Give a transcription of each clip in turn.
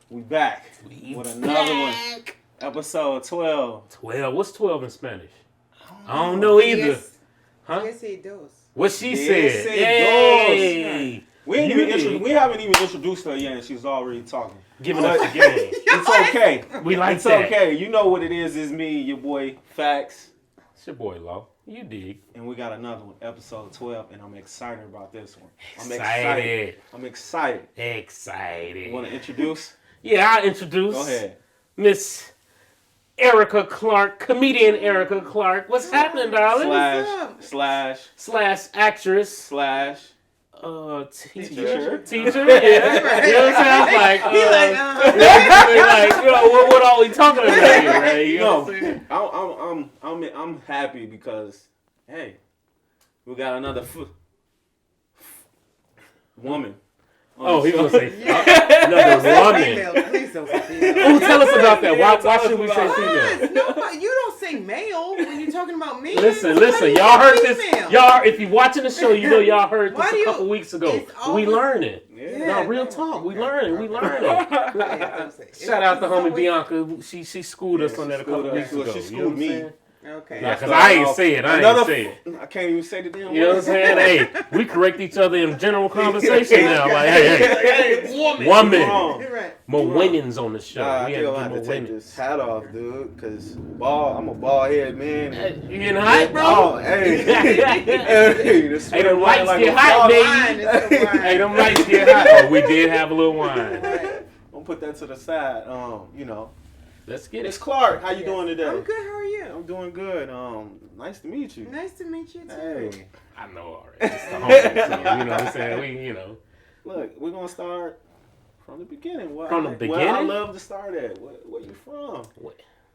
We back with another one. Episode 12. 12. What's 12 in Spanish? I don't know either. Huh? What she said. Hey. We haven't even introduced her yet, and she's already talking. Giving us the game. It's okay. We like it's that. It's okay. You know what it is. It's me, your boy, Facts. It's your boy, Law. You dig. And we got another one, episode 12, and I'm excited about this one. I'm excited. Excited. You want to introduce? Yeah, I'll introduce. Go ahead. Miss Erica Clark, comedian Erica Clark. What's happening, darling? Slash actress. Teacher. Yeah. You know what I'm saying? What are we talking about here, right? You know what I'm saying? I'm happy because, hey, we got another woman. Oh, he was going to say another woman. Please don't say female. Oh, tell us about that. Why should we say female? No, you don't say male when you're talking about me. Listen. Y'all heard this. Y'all, if you're watching the show, you know y'all heard this a couple weeks ago. We learning. Yeah. No, real talk. We learning. Shout out to homie Bianca. She schooled us on that a couple weeks ago. She schooled me. Okay. Yeah, because I ain't say it. I can't even say the damn word. You know what I'm saying? Hey, we correct each other in general conversation now. Like, hey, woman. More women's on the show. I feel I have to take this hat off, dude, because I'm a bald head man. You getting hot, bro? Oh, hey, them lights get hot, baby. Hey, them lights get hot. Oh, we did have a little wine. Don't put that to the side. Let's get it. Miss Clark, how you doing today? I'm good. How are you? I'm doing good. Nice to meet you. Nice to meet you too. Hey. I know already. It's the homie, so, you know what I'm saying? Look, we're gonna start from the beginning. From the beginning? Where I love to start at. Where you from?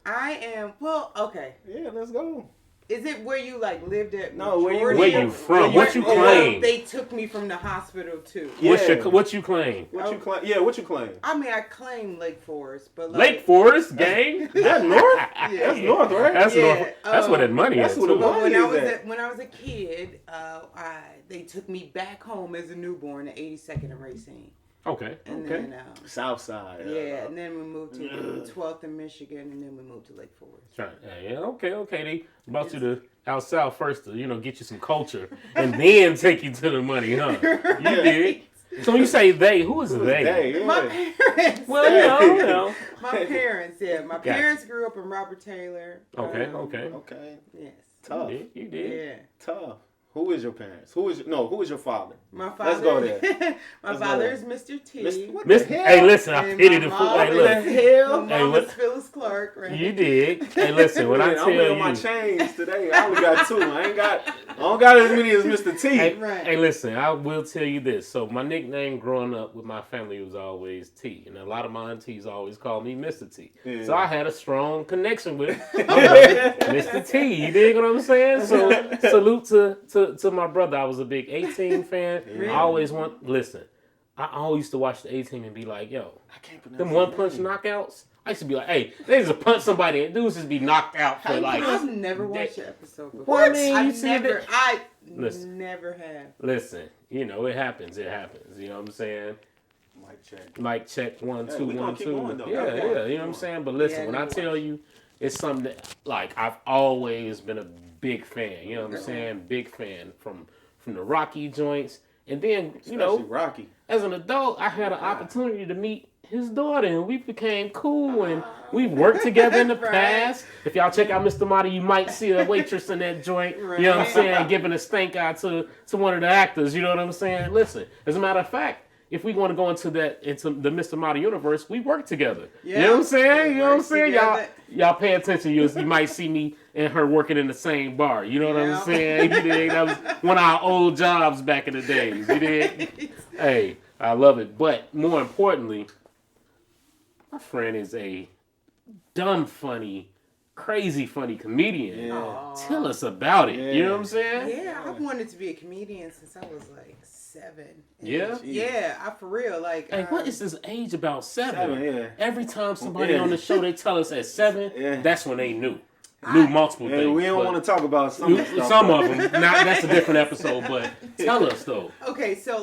I am. Okay. Yeah, let's go. Is it where you lived at? No, where you from? What you claim? They took me from the hospital too. Yeah. What you claim? What you claim? Yeah, what you claim? I mean, I claim Lake Forest, but Lake Forest, gang. That's north. Yeah. That's north, right? That's north. That's where that money is. When I was a kid, they took me back home as a newborn at 82nd and Racine. Okay. Then, South Side. Yeah, and then we moved to 12th in Michigan, and then we moved to Lake Forest. Yeah, okay. They brought you to out south first to, get you some culture, and then take you to the money, huh? You did. So when you say they, who is they? Yeah. My parents. Well, My parents, yeah. My parents grew up in Robert Taylor. Okay. Yes. Tough. You did. Yeah. Tough. Who is your parents? Who is your father? My father. Let's go there. My father is Mr. T. Hey, listen, I pity the fool. Hey, look. My mom is Phyllis Clark, right? You did. Hey, listen, when I tell you. I'm my chains today. I only got 2. I don't got as many as Mr. T. Hey, listen, I will tell you this. So my nickname growing up with my family was always T. And a lot of my aunties always called me Mr. T. Yeah. So I had a strong connection with Mr. T. You dig what I'm saying? So salute to my brother. I was a big 18 fan. Yeah. I always used to watch the 18 and be like, yo, I can't pronounce them one-punch knockouts. I used to be like, hey, they used to punch somebody and dudes just be knocked out for I've never watched the episode before. What? I never have. Listen, it happens. It happens. You know what I'm saying? Mic check. 1 2 1 2. Yeah. You know what I'm saying? But listen, when I tell you, it's something that I've always been a big fan. You know what I'm saying? Big fan from the Rocky joints. And then, Rocky. As an adult, I had an opportunity to meet his daughter, and we became cool, and we've worked together in the past. If y'all check out Mr. Marty, you might see a waitress in that joint, you know what I'm saying, giving a stank eye to one of the actors, you know what I'm saying? Listen, as a matter of fact, if we want to go into the Mr. Marty universe, we work together. Yeah. You know what I'm saying? You know what I'm saying? Y'all pay attention. You might see me and her working in the same bar. You know what I'm saying? You did. That was one of our old jobs back in the days. You did. Hey, I love it. But more importantly, my friend is a dumb funny, crazy funny comedian. Yeah. Tell us about it. Yeah. You know what I'm saying? Yeah, I've wanted to be a comedian since I was 7. Yeah? Yeah, for real. Hey, what is this age about 7? 7, yeah. Every time somebody on the show, they tell us at 7, that's when they knew multiple things. We don't want to talk about some of them. That's a different episode, but tell us, though. Okay, so,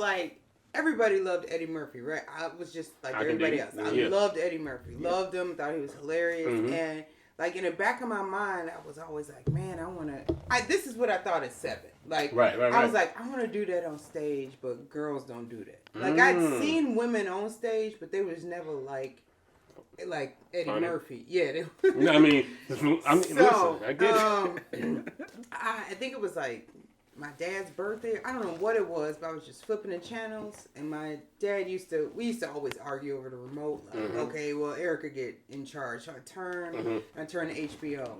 everybody loved Eddie Murphy, right? I was just like everybody else. I loved Eddie Murphy. Loved him. Thought he was hilarious. And like in the back of my mind, I was always like, man, I want to. This is what I thought at 7. Like, I was like, I want to do that on stage, but girls don't do that. Like I'd seen women on stage, but they was never like Eddie Murphy. Yeah. Listen, I get it. I think it was like my dad's birthday. I don't know what it was, but I was just flipping the channels, and my dad used to always argue over the remote. Like, okay, well, Erica get in charge. So I turned to HBO,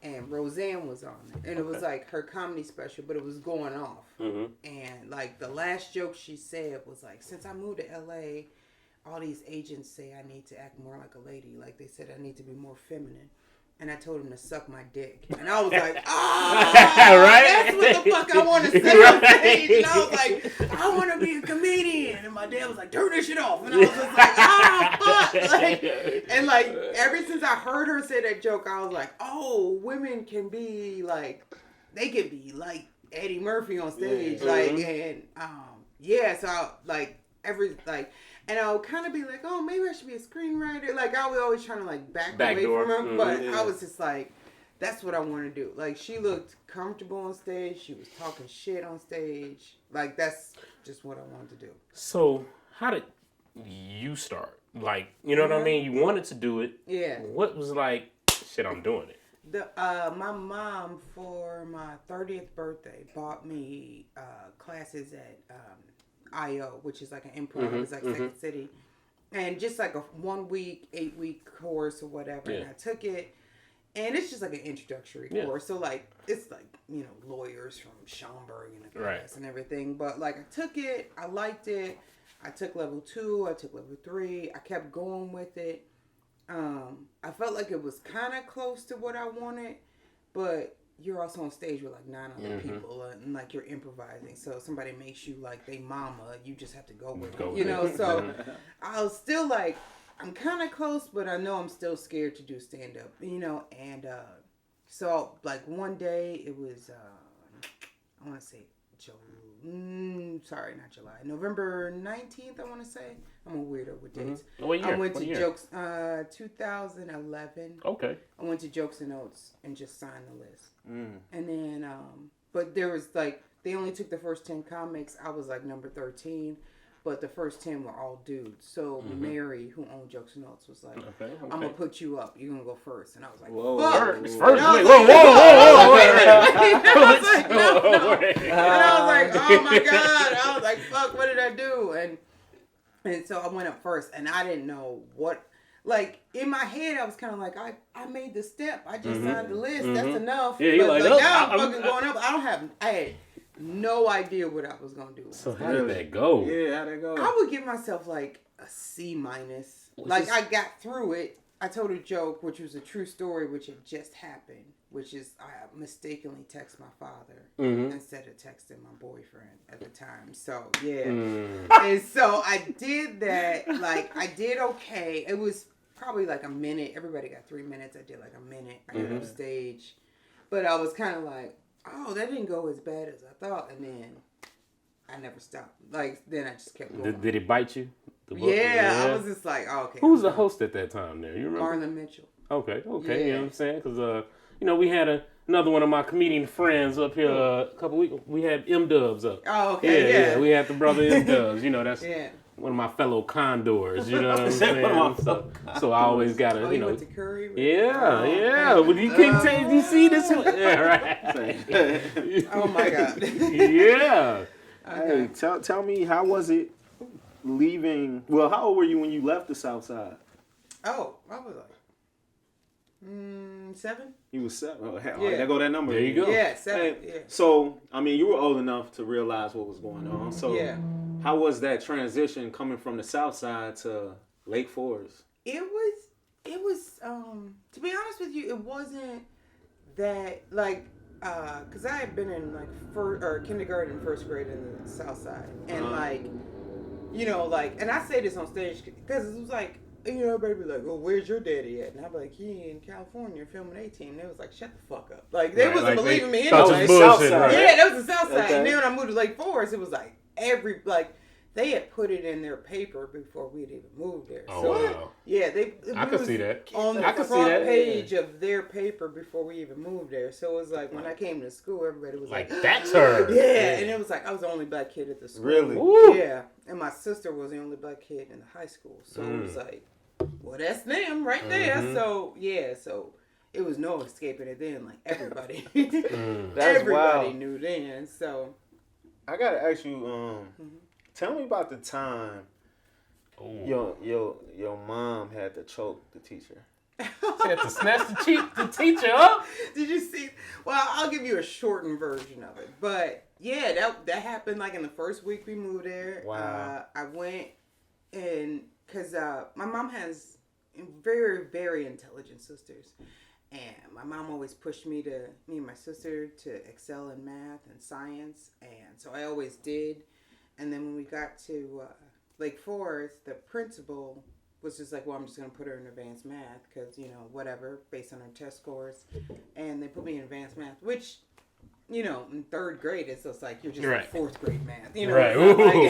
and Roseanne was on it, and it was like her comedy special, but it was going off. And like the last joke she said was like, since I moved to LA, all these agents say I need to act more like a lady. Like they said I need to be more feminine. And I told him to suck my dick. And I was like, that's what the fuck I want to say on stage. And I was like, I want to be a comedian. And my dad was like, turn this shit off. And I was just like, fuck. Like, and like, ever since I heard her say that joke, I was like, oh, women can be like, they can be like Eddie Murphy on stage. Like, and so like, and I would kind of be like, oh, maybe I should be a screenwriter. Like, I was always trying to, like, back away from him. But I was just like, that's what I want to do. Like, she looked comfortable on stage. She was talking shit on stage. Like, that's just what I wanted to do. So, how did you start? Like, you know what I mean? You wanted to do it. Yeah. What was like, shit, I'm doing it? My mom, for my 30th birthday, bought me classes at... IO, which is like an improv, it's like Second City, and just like a 1 week, 8-week course or whatever. And I took it, and it's just like an introductory course. So like it's like, you know, lawyers from Schaumburg in the class and everything. But like I took it, I liked it. I took level 2, I took level 3. I kept going with it. I felt like it was kind of close to what I wanted, but you're also on stage with like 9 other people, and like you're improvising. So if somebody makes you like they mama, you just have to go with it, you know. So I was still like, I'm kind of close, but I know I'm still scared to do stand up, you know. And so like one day it was I want to say November 19th. I want to say. I'm a weirdo with dates. I went to Jokes 2011. Okay. I went to Jokes and Notes and just signed the list. And then but there was like, they only took the first 10 comics. I was like number 13, but the first 10 were all dudes. So Mary, who owned Jokes and Notes, was like, I'm gonna put you up. You're gonna go first. And I was like, whoa. And I was like, oh my God. I was like, fuck, what did I do? And so I went up first, and I didn't know what, like, in my head, I was kind of like, I made the step. I just signed the list. That's enough. Yeah, you're but like, now I'm fucking going up. I had no idea what I was going to do. So how did that go? Yeah, how'd that go? I would give myself like a C-. Like, I got through it. I told a joke, which was a true story, which had just happened, which is I mistakenly text my father instead of texting my boyfriend at the time. So, yeah. And so I did that. Like, I did okay. It was probably like a minute. Everybody got 3 minutes. I did like a minute. I got off stage. But I was kind of like, oh, that didn't go as bad as I thought. And then I never stopped. Like, then I just kept going. Did it bite you? Yeah, I was just like, oh, okay. Who was the host at that time there? You remember? Marlon Mitchell. Okay, yeah. You know what I'm saying? Because, you know, we had another one of my comedian friends up here a couple weeks. We had M-Dubs up. Oh, okay, yeah. We had the brother M-Dubs. You know, that's one of my fellow condors. You know what I'm saying? So I always got to, you know. Went to Curry? Yeah. Well, you can't tell, you see this one? Yeah, right. Oh, my God. Yeah. Okay. Hey, tell me, how was it leaving? Well, how old were you when you left the South Side? Oh, I was like 7. You was 7. Oh, hell, there go that number. There you go. Yeah, 7. Hey, so, I mean, you were old enough to realize what was going on. So, how was that transition coming from the South Side to Lake Forest? It was. To be honest with you, it wasn't that like. Because I had been in like kindergarten, first grade in the South Side, and like, you know, like, and I say this on stage because it was like, you know, everybody be like, "Well, where's your daddy at?" And I'm like, "He in California filming A-Team." They was like, "Shut the fuck up!" Like they wasn't believing me anyway. Bullshit, right? Yeah, that was the South Side. And then when I moved to Lake Forest, it was like they had put it in their paper before we'd even moved there. Oh, so, wow. Yeah, I could see that. On the front page of their paper before we even moved there. So it was like when I came to school, everybody was like that's her. Yeah, and it was like I was the only black kid at the school. Really? Woo. Yeah, and my sister was the only black kid in the high school. So it was like, well, that's them right there. So yeah, so it was no escaping it then. Like everybody, everybody knew then. So I gotta ask you, tell me about the time your mom had to choke the teacher. She had to snatch the teacher up. Did you see? Well, I'll give you a shortened version of it. But yeah, that happened like in the first week we moved there. Wow. I went and because my mom has very, very intelligent sisters. And my mom always pushed me and my sister to excel in math and science. And so I always did. And then when we got to Lake Forest, the principal was just like, well, I'm just going to put her in advanced math because, whatever, based on her test scores. And they put me in advanced math, which, in third grade, it's just like, you're just in fourth grade math. Right. Ooh, right.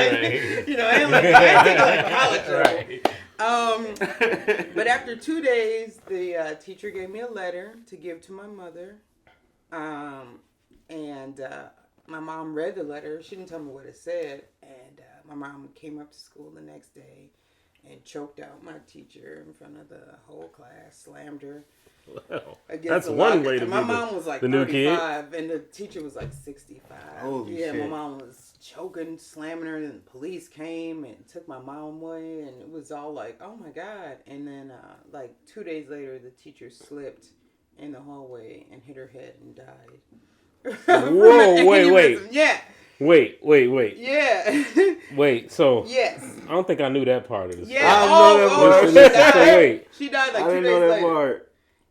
I take like college level. But after 2 days, the teacher gave me a letter to give to my mother. And my mom read the letter. She didn't tell me what it said. And my mom came up to school the next day and choked out my teacher in front of the whole class, slammed her. Well, that's one way to be my mom was like 35 and the teacher was like 65. Holy shit. My mom was choking, slamming her, and the police came and took my mom away, and it was all like, oh my God. And then like 2 days later, the teacher slipped in the hallway and hit her head and died. Whoa, wait. Yeah. Wait. Yeah. Wait, so yes. I don't think I knew that part of the story. Yeah. I know that part. She died. So wait. She died like I 2 didn't days know that later. part.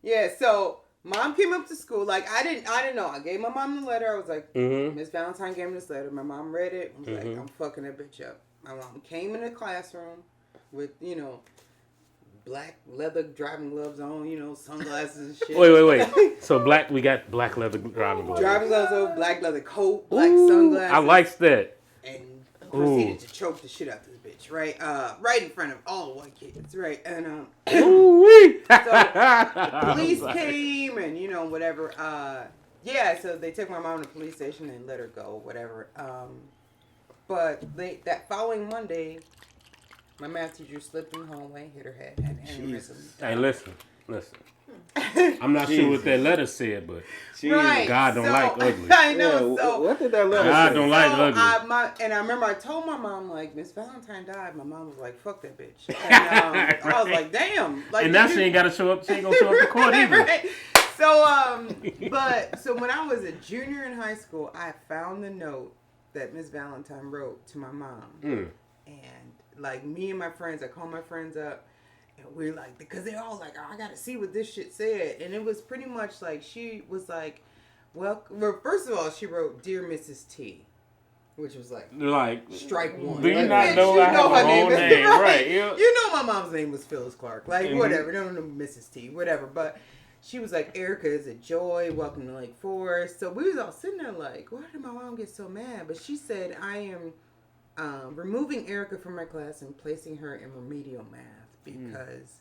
Yeah, so mom came up to school. Like I didn't know. I gave my mom the letter. I was like, Miss Valentine gave me this letter. My mom read it. I was like, I'm fucking that bitch up. My mom came in the classroom with, black leather driving gloves on, sunglasses and shit. Wait. So we got black leather driving gloves. Driving gloves on, black leather coat, black sunglasses. I liked that. And proceeded to choke the shit out of this bitch, right? Right in front of all the white kids, right? And so police came and whatever. So they took my mom to the police station and let her go, whatever. But that following Monday, my math teacher slipped in the hallway, hit her head, had an aneurysm. Hey, listen. I'm not sure what that letter said, but right. God don't like ugly. I know. Yeah, so what did that letter God say? don't like ugly. And I remember I told my mom, like, Miss Valentine died. My mom was like, fuck that bitch. And I was like, damn. Like, and now she ain't got to show up. She ain't gonna show up to court either. Right. So, so when I was a junior in high school, I found the note that Miss Valentine wrote to my mom. And like me and my friends, I called my friends up. And we're like, because they're all like, oh, I got to see what this shit said. And it was pretty much like, she was like, well, first of all, she wrote, Dear Mrs. T, which was like strike one. Do you like, not know I have her own name? Right. Yeah. You know my mom's name was Phyllis Clark. Like, whatever. No, Mrs. T, whatever. But she was like, Erica is a joy. Welcome to Lake Forest. So we was all sitting there like, why did my mom get so mad? But she said, I am removing Erica from my class and placing her in remedial math. Because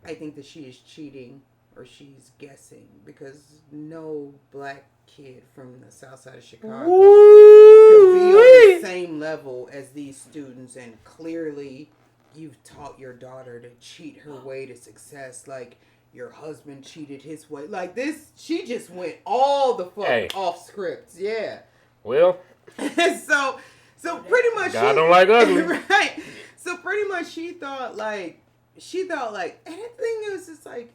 I think that she is cheating or she's guessing because no black kid from the south side of Chicago could be on the same level as these students, and clearly you've taught your daughter to cheat her way to success like your husband cheated his way. Like this, she just went all the fuck off script. Yeah. Well. so pretty much God don't like ugly. Right. So pretty much she thought like, and the thing is, it's like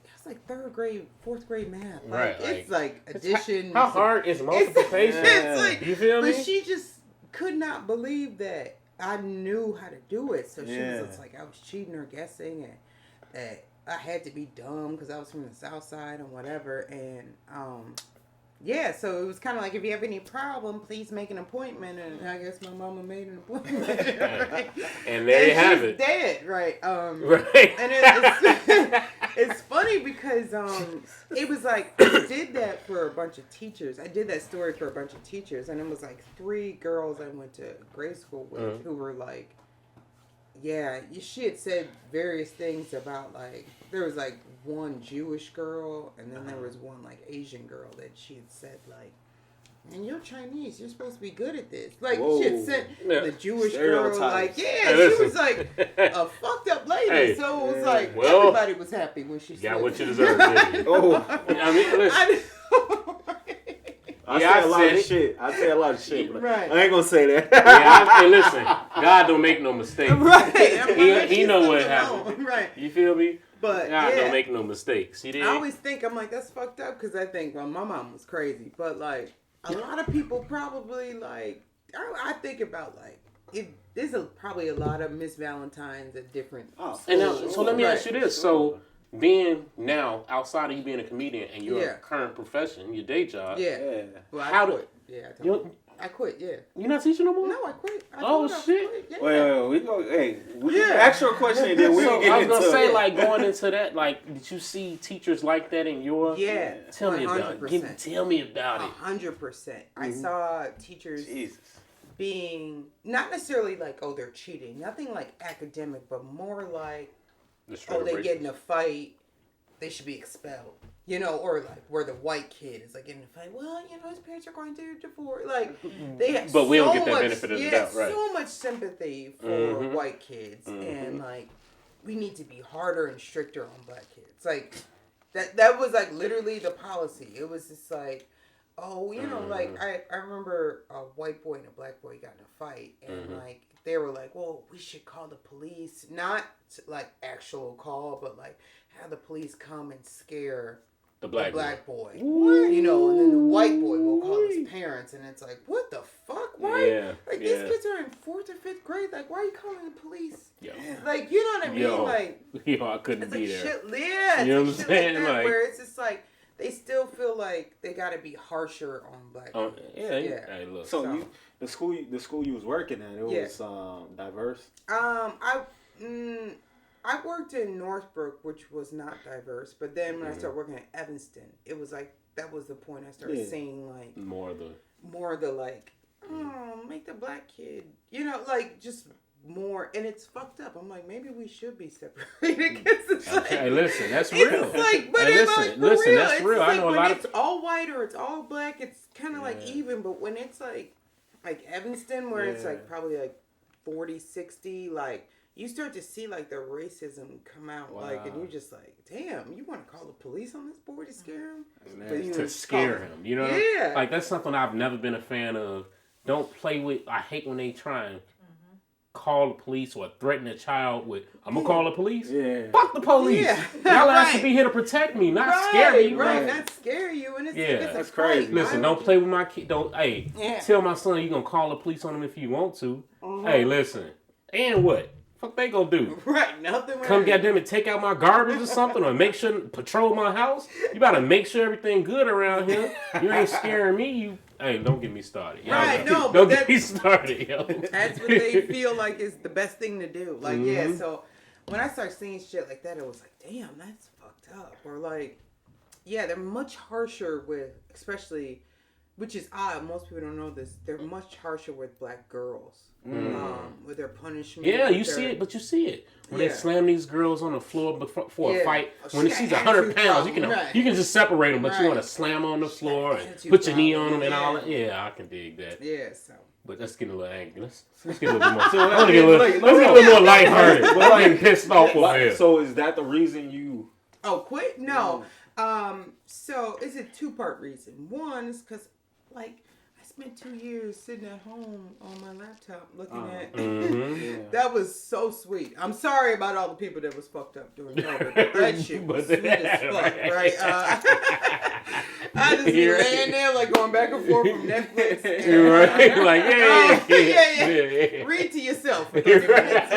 third grade, fourth grade math. Like, right. It's like addition. How hard is multiplication? It's like, you feel me? But she just could not believe that I knew how to do it. So she was just like, I was cheating or guessing, and that I had to be dumb because I was from the south side and whatever. And so it was kind of like, if you have any problem, please make an appointment. And I guess my mama made an appointment. Right? And there you have it. Dead, right? Right. And it's funny funny because it was like I did that for a bunch of teachers. I did that story for a bunch of teachers, and it was like 3 girls I went to grade school with who were like, yeah, she had said various things about like there was like one Jewish girl, and then there was one like Asian girl that she had said like, and you're Chinese, you're supposed to be good at this. Like, she had sent the Jewish girl, like, she was like a fucked up lady. So it was like, everybody was happy when she said got what you deserve, didn't you? I mean, listen. I say a lot of shit. I say a lot of shit. Right. I ain't gonna say that. Hey, listen. God don't make no mistakes. Right. He know what happened. Right. You feel me? But God don't make no mistakes. I always think, I'm like, that's fucked up because I think, well, my mom was crazy. But, like, a lot of people probably, like, I think about, like, there's probably a lot of Miss Valentines at different schools. And now, so let me ask you this. So, being now outside of you being a comedian and your current profession, your day job. Yeah. Well, I quit. I quit. Yeah. You're not teaching no more? No, I quit. Shit. Well, we go. Hey, we can ask your question and then we can get into it. I was gonna say, like, going into that, like, did you see teachers like that in your? Yeah. Tell me about it. Tell me about it. 100%. I saw teachers being not necessarily like, oh, they're cheating. Nothing like academic, but more like, oh, they get in a fight, they should be expelled. You know, or like where the white kid is like getting in a fight. Well, you know, his parents are going through divorce. Like they have but we don't get that benefit of the doubt, right? So much sympathy for white kids, and like we need to be harder and stricter on black kids. Like that was like literally the policy. It was just like, oh, you know, like I remember a white boy and a black boy got in a fight, and like they were like, well, we should call the police, not like actual call, but like have the police come and scare the black boy. What? You know, and then the white boy will call his parents, and it's like, what the fuck? Why? Yeah, like, these kids are in 4th or 5th grade. Like, why are you calling the police? Yeah. Like, you know what I mean? Like, I couldn't be there. Shit, you know what I'm saying? Like that, where it's just like, they still feel like they got to be harsher on black people. Hey, look. So the school you was working at, it was diverse? I worked in Northbrook, which was not diverse, but then when I started working at Evanston, it was like, that was the point I started seeing like more of the like, oh, make the black kid, you know, like just more, and it's fucked up. I'm like, maybe we should be separated because it's like, hey, listen, that's real. It's like, but hey, listen, real. That's real. Like, I know a lot of it's all white or it's all black, it's kind of like even, but when it's like Evanston, where it's like probably like 40, 60, like, you start to see like the racism come out, like, and you're just like, damn, you want to call the police on this boy to scare him? But, you know, to scare him, you know? Yeah. Like, that's something I've never been a fan of. Don't play with, I hate when they try and call the police or threaten a child with, I'm going to call the police. Yeah. Fuck the police. Yeah. Y'all have to be here to protect me, not scare me. Right, not scare you. And it's that's crazy. Listen, don't play with my kid. Tell my son you're going to call the police on him if you want to. Hey, listen. And what? Fuck they gonna do? Right, nothing. Come goddamn it, take out my garbage or something, or make sure patrol my house. You gotta make sure everything good around here. You ain't scaring me. Hey, don't get me started. Right, no, don't get me started, yo. That's what they feel like is the best thing to do. Like, so when I start seeing shit like that, it was like, damn, that's fucked up. Or like, they're much harsher with, especially, which is odd. Most people don't know this. They're much harsher with black girls. With their punishment. Yeah, you see it, but you see it. When they slam these girls on the floor before a fight, when she's 100 pounds, you can just separate them, but you want to slam on the floor and put your knee on them and all that. Yeah, I can dig that. Yeah, so. But let's get a little angry. Let's get a little more. Let's get a little more lighthearted. We're getting pissed off over here. So is that the reason you? Oh, quit? No. So it's a 2-part reason. One is because, like, I spent 2 years sitting at home on my laptop looking at. That was so sweet. I'm sorry about all the people that was fucked up during COVID, but that shit was sweet as fuck, right? I just be laying there like going back and forth from Netflix. Right? Like, yeah. Read to yourself for 30 minutes.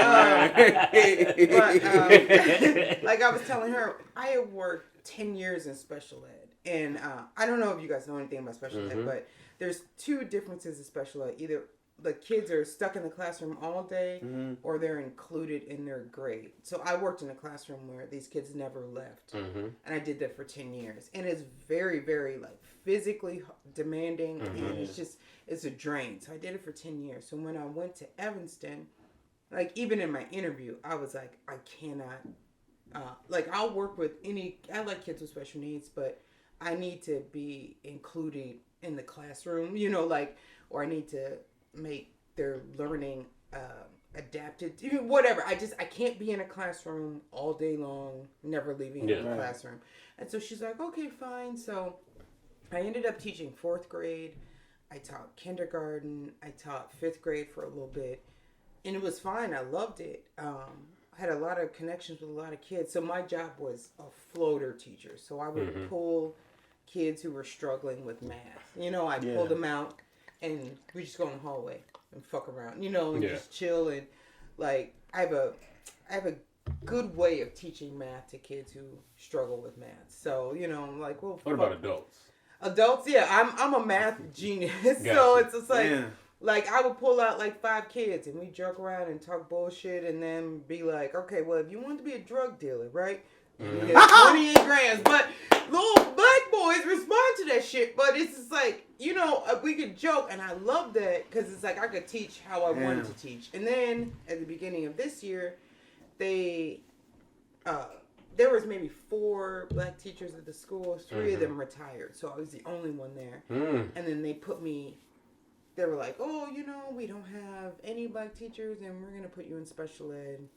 But like I was telling her, I have worked 10 years in special ed, and I don't know if you guys know anything about special ed, but there's 2 differences in special ed. Either the kids are stuck in the classroom all day, or they're included in their grade. So I worked in a classroom where these kids never left, and I did that for 10 years. And it's very, very like physically demanding, and it's a drain. So I did it for 10 years. So when I went to Evanston, like even in my interview, I was like, I cannot, like I'll work with I like kids with special needs, but I need to be included in the classroom, you know, like, or I need to make their learning adapted, whatever. I can't be in a classroom all day long, never leaving the classroom. And so she's like, okay, fine. So I ended up teaching 4th grade. I taught kindergarten. I taught 5th grade for a little bit. And it was fine. I loved it. I had a lot of connections with a lot of kids. So my job was a floater teacher. So I would pull kids who were struggling with math. You know, I pulled them out. And we just go in the hallway and fuck around, you know, and just chill. And like, I have a good way of teaching math to kids who struggle with math. So, you know, I'm like, well, what about adults? Adults, yeah, I'm a math genius. So it's just like I would pull out like 5 kids and we joke around and talk bullshit and then be like, okay, well, if you want to be a drug dealer, right? You get 28 grams, but little black boys respond to that shit. But it's just like, you know, we could joke, and I love that because it's like I could teach how I wanted to teach. And then at the beginning of this year, there was maybe 4 black teachers at the school. 3 of them retired, so I was the only one there. And then they were like, oh, you know, we don't have any black teachers, and we're gonna put you in special ed.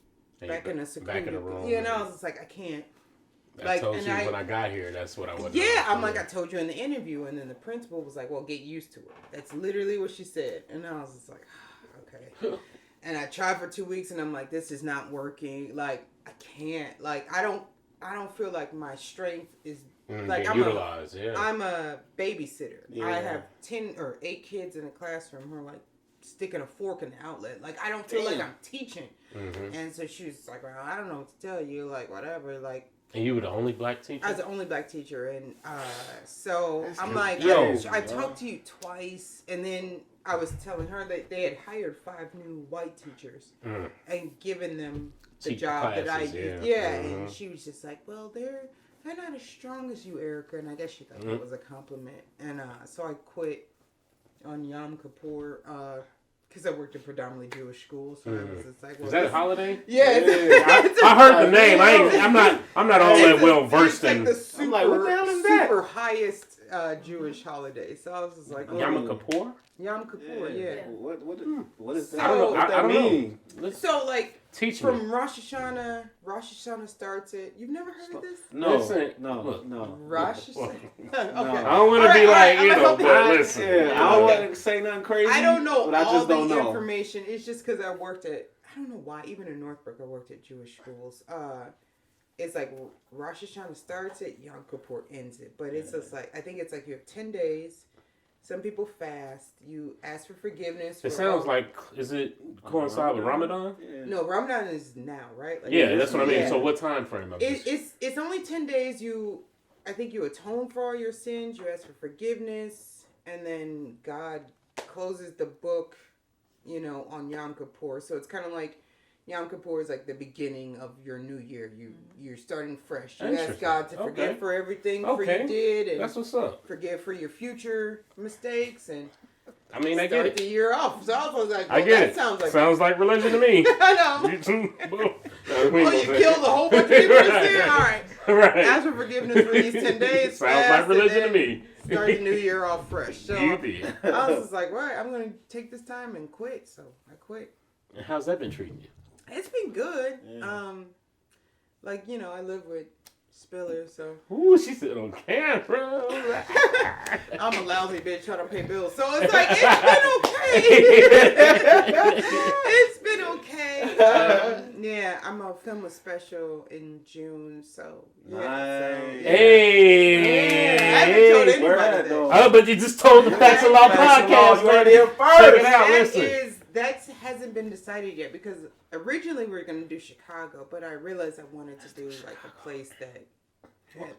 Back in the room. You know, I was just like, I can't. I told you when I got here, that's what I wanted. Yeah, I'm like, I told you in the interview, and then the principal was like, well, get used to it. That's literally what she said. And I was just like, okay. And I tried for 2 weeks, and I'm like, this is not working. Like, I can't. Like, I don't feel like my strength is like I'm utilized. I'm a babysitter. Yeah. I have 10 or 8 kids in a classroom who are like sticking a fork in the outlet. Like, I don't feel like I'm teaching. And so she was like, well, I don't know what to tell you. Like, whatever. Like. And you were the only black teacher? I was the only black teacher. And so I'm like, I talked to you twice. And then I was telling her that they had hired 5 new white teachers and given them the job classes, that I used. Yeah. And she was just like, well, they're not as strong as you, Erica. And I guess she thought that was a compliment. And so I quit on Yom Kippur because I worked in predominantly Jewish schools. So I was just like, well, is that a holiday? Yeah. I heard the name. I'm not all that well versed in. Like I'm like, what the hell is that? Super highest Jewish holiday. So I was just like, Yom Kippur? Yom Kippur, yeah. What is that? I don't know. I don't mean. So like, teach from me. Rosh Hashanah starts it. You've never heard of this? No. Rosh Hashanah. Okay. I don't want to be like, you know, but listen. I don't want to say nothing crazy. I don't know but I just don't know information. It's just because I worked at, I don't know why, even in Northbrook, I worked at Jewish schools. It's like Rosh Hashanah starts it, Yom Kippur ends it. But it's just like, I think it's like you have 10 days. Some people fast. You ask for forgiveness. It sounds like, is it coincide with Ramadan? Yeah. No, Ramadan is now, right? Like, yeah, that's what I mean. Yeah. So what time frame of this? It's only 10 days. I think you atone for all your sins. You ask for forgiveness. And then God closes the book, you know, on Yom Kippur. So it's kind of like Yom Kippur is like the beginning of your new year. You're starting fresh. You ask God to forgive for everything you did, and that's what's up. Forgive for your future mistakes, and I mean, I get it. Start the year off. So I was like, well, I get that it. Sounds like religion to me. I know. You too. You killed a whole bunch of people this year. All right. Right. Ask for forgiveness for these 10 days. Sounds like religion to me. Start the new year off fresh. So you did. I was just like, right, I'm going to take this time and quit. So I quit. And how's that been treating you? It's been good. Yeah. Like, you know, I live with Spiller, so. Ooh, she said on camera. I'm a lousy bitch trying to pay bills, so it's like, it's been okay. It's been okay. Yeah, I'm gonna film a special in June, so. Yeah, nice. Hey. I haven't told anybody that. Oh, but you just told the Facts of Law podcast. You heard it first. Check it out, listen. That hasn't been decided yet because originally we were going to do Chicago, but I realized I wanted to do like a place that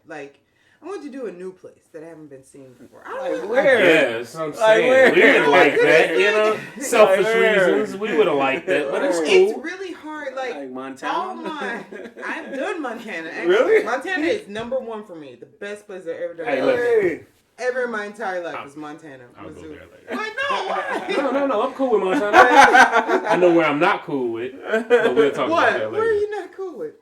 like, I want to do a new place that I haven't been seen before. Like where? Yeah, that's what I'm saying. We wouldn't like that, you know? Selfish reasons, we would have liked that, but it's cool. It's really hard, like Montana. I've done Montana. Actually. Really? Montana is #1 for me. The best place I've ever done. Hey, Ever in my entire life was Montana. I'll go there later. What? No, I'm cool with Montana. I know where I'm not cool with, but we'll talk about that later. Where are you not cool with?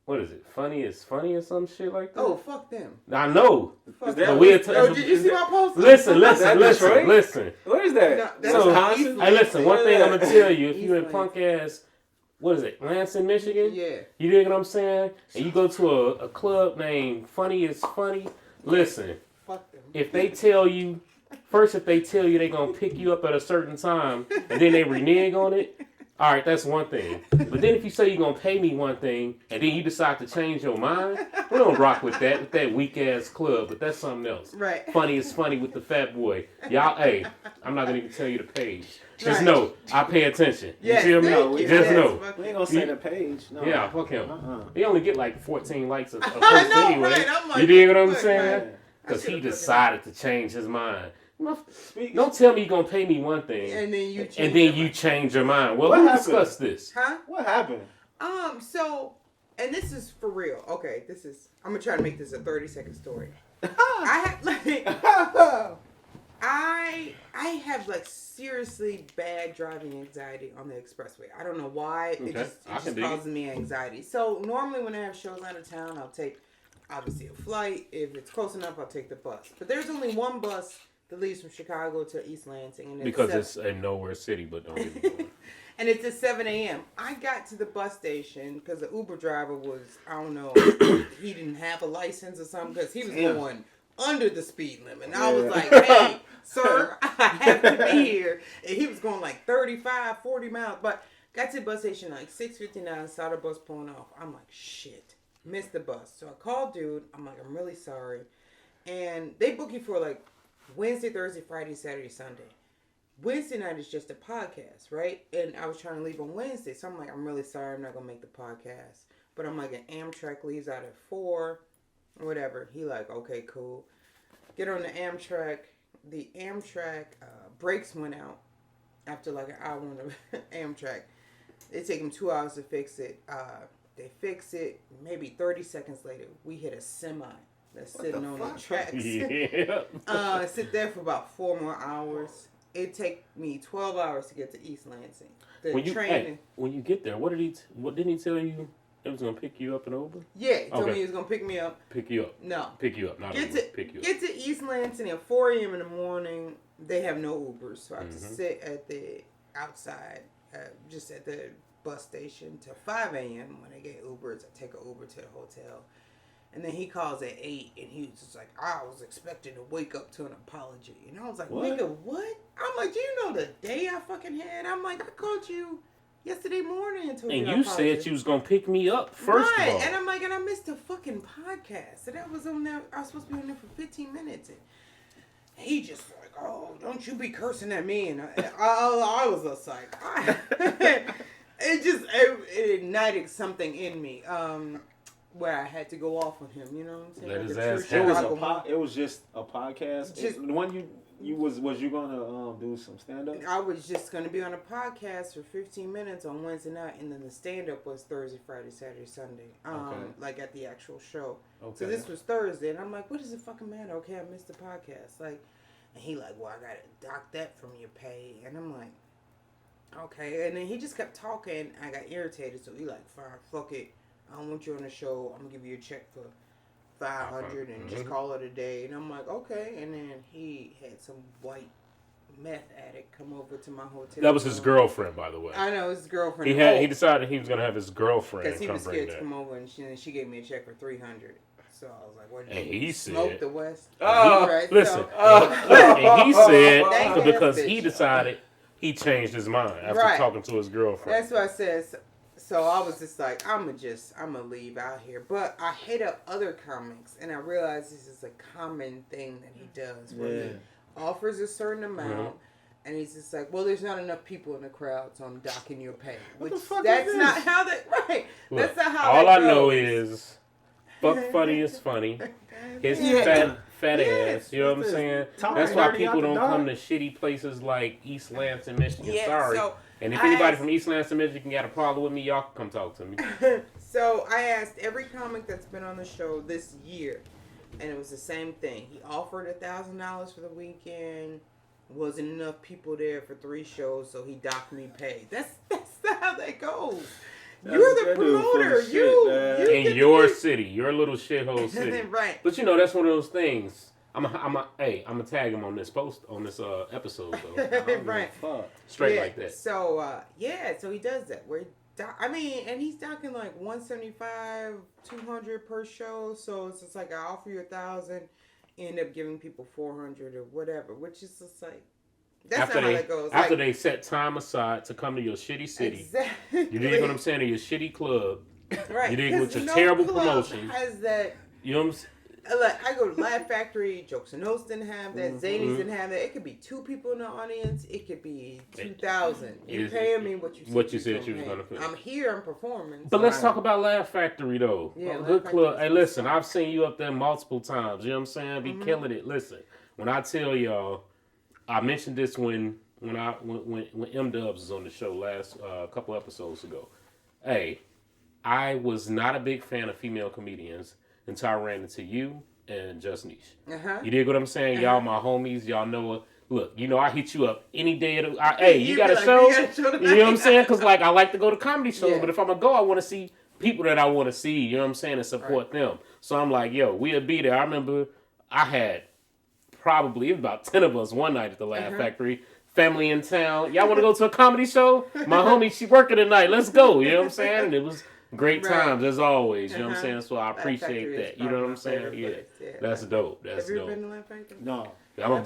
What is it? Funny or some shit like that? Oh, fuck them. I know. Fuck them. Did you see my post? Listen. Where is that? No, that's Wisconsin? Hey, listen, one thing I'm going to tell you. If you in punk ass, what is it, Lansing, Michigan? Yeah. You dig what I'm saying? And you go to a club named Funny is Funny, listen. Fuck them. If they tell you they're going to pick you up at a certain time and then they renege on it, all right, that's one thing. But then if you say you're going to pay me one thing and then you decide to change your mind, we don't rock with that weak-ass club, but that's something else. Right. Funny is Funny with the fat boy. Y'all, hey, I'm not going to even tell you the page. Just know, I pay attention. You feel me? Just know. We ain't going to say the page. No. Yeah, fuck him. He only get like 14 likes a post anyway. Right? I'm like, you dig what I'm saying? Right. Because he decided to change his mind. Don't tell me you're going to pay me one thing and then you change your mind. Well, let's discuss this. Huh? What happened? So, and this is for real. Okay, I'm going to try to make this a 30-second story. I have like seriously bad driving anxiety on the expressway. I don't know why. It just causes me anxiety. So normally when I have shows out of town, I'll take obviously a flight. If it's close enough, I'll take the bus. But there's only one bus that leaves from Chicago to East Lansing. And because it's a nowhere city, but don't get me going. And it's at 7 a.m. I got to the bus station because the Uber driver was, I don't know, he didn't have a license or something because he was going under the speed limit. And I was like, hey, sir, I have to be here. And he was going like 35, 40 miles. But got to the bus station like 6:59, saw the bus pulling off. I'm like, shit, missed the bus. So I called dude. I'm like, I'm really sorry. And they book you for like Wednesday, Thursday, Friday, Saturday, Sunday. Wednesday night is just a podcast, right? And I was trying to leave on Wednesday. So I'm like, I'm really sorry. I'm not going to make the podcast. But I'm like, an Amtrak leaves out at 4 or whatever. He like, okay, cool. Get on the Amtrak. The Amtrak brakes went out after like an hour on the Amtrak. It take them 2 hours to fix it. They fix it. Maybe 30 seconds later, we hit a semi that's sitting on the tracks. Yeah. Sit there for about 4 more hours. It take me 12 hours to get to East Lansing. When you get there, what didn't he tell you? It was gonna pick you up in Uber? Yeah, he told me he was gonna pick me up. Pick you up. No. Pick you up, not Uber. Pick you up. Get to East Lansing at 4 a.m. in the morning. They have no Ubers, so I have to sit at the outside, just at the bus station till 5 a.m. When they get Ubers, I take an Uber to the hotel. And then he calls at 8, and he was just like, I was expecting to wake up to an apology. And I was like, nigga, what? I'm like, do you know the day I fucking had? I'm like, I called you yesterday morning and told you. And you said you was going to pick me up first of all. And I'm like, and I missed a fucking podcast. So that was on there. I was supposed to be on there for 15 minutes. And he just like, oh, don't you be cursing at me. And I was just like, it ignited something in me. Where I had to go off on him, you know what I'm saying? Let his ass it was just a podcast. The one was you gonna do some stand up? I was just gonna be on a podcast for 15 minutes on Wednesday night, and then the stand up was Thursday, Friday, Saturday, Sunday. Like at the actual show. Okay. So this was Thursday, and I'm like, what does it fucking matter? Okay, I missed the podcast. Like, and he like, well, I gotta dock that from your pay, and I'm like, okay. And then he just kept talking. I got irritated, so he like, fine, fuck it. I don't want you on the show. I'm gonna give you a check for $500 and just call it a day. And I'm like, okay. And then he had some white meth addict come over to my hotel. That was his girlfriend, by the way. I know, his girlfriend. He decided he was gonna have his girlfriend because he was scared to come over, and she gave me a check for $300. So I was like, what did you smoke the West? Listen, and he said because he decided he changed his mind after talking to his girlfriend. That's what I said. So I was just like, I'm gonna leave out here. But I hit up other comics, and I realized this is a common thing that he does, where he offers a certain amount, and he's just like, well, there's not enough people in the crowd, so I'm docking your pay. What the fuck that's is not this? how that, right. Look, that's not how all that I know goes. is Buck Funny is funny. His fat ass. You know what I'm saying? That's why people don't come to shitty places like East Lansing, Michigan. Sorry. So and if anybody from East Lansing, Michigan got a problem with me, y'all can come talk to me. So I asked every comic that's been on the show this year, and it was the same thing. He offered $1,000 for the weekend. Wasn't enough people there for 3 shows, so he docked me pay. That's not how that goes. You're the promoter. You in your city, your little shithole city. Right. But you know that's one of those things. I'm gonna tag him on this post on this episode though. Right. Straight like that. So so he does that. And he's docking like $175, $200 per show. So it's just like I offer you $1,000, end up giving people $400 or whatever, which is just like. That's not how that goes. After they set time aside to come to your shitty city. Exactly. You dig what I'm saying? To your shitty club. Right. You dig with your terrible promotion. Has that. You know what I'm saying? Like, I go to Laugh Factory, Jokes and Notes didn't have that, Zanies didn't have that. It could be 2 people in the audience. It could be 2,000. You're paying me what you said you was going to pay. I'm here, I'm performing. But let's talk about Laugh Factory, though. Yeah, good club. Hey, listen, I've seen you up there multiple times. You know what I'm saying? Be killing it. Listen, when I tell y'all, I mentioned this when M-Dubs was on the show last couple episodes ago. Hey, I was not a big fan of female comedians until I ran into you and Just Niche. You dig what I'm saying? Y'all my homies. Y'all know. Look, you know I hit you up any day of the. Hey, you got a show? You know what I'm saying? Because like I like to go to comedy shows, but if I'm gonna go, I want to see people that I want to see. You know what I'm saying? And support them. So I'm like, yo, we'll be there. I remember I had probably about 10 of us one night at the Laugh Factory. Family in town. Y'all want to go to a comedy show? My homie, she working tonight. Let's go. You know what I'm saying? And it was. Great times as always, you know what I'm saying? So I appreciate that. You know what I'm saying? Yeah. That's dope. That's Have you dope. been to Laugh Factory? No. I'm gonna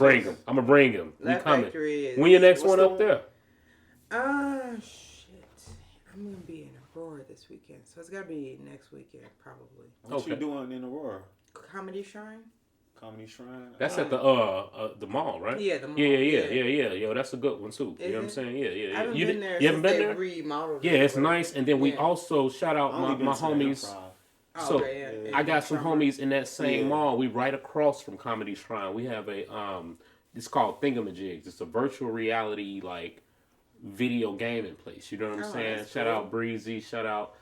bring him. We Laugh coming. Factory When your next one up there? Shit. I'm gonna be in Aurora this weekend, so it's gotta be next weekend probably. What you doing in Aurora? Comedy Shrine. Comedy Shrine. That's at the mall, right? Yeah, the mall. Yeah. Yo, that's a good one too. You know what I'm saying? Yeah. I haven't been there. You haven't been there? Remodeled yeah, it's nice. And then we also shout out my homies. So I got some homies in that same mall. We right across from Comedy Shrine. We have a it's called Thingamajigs. It's a virtual reality like video gaming place. You know what I'm saying? Shout out Breezy. Shout out.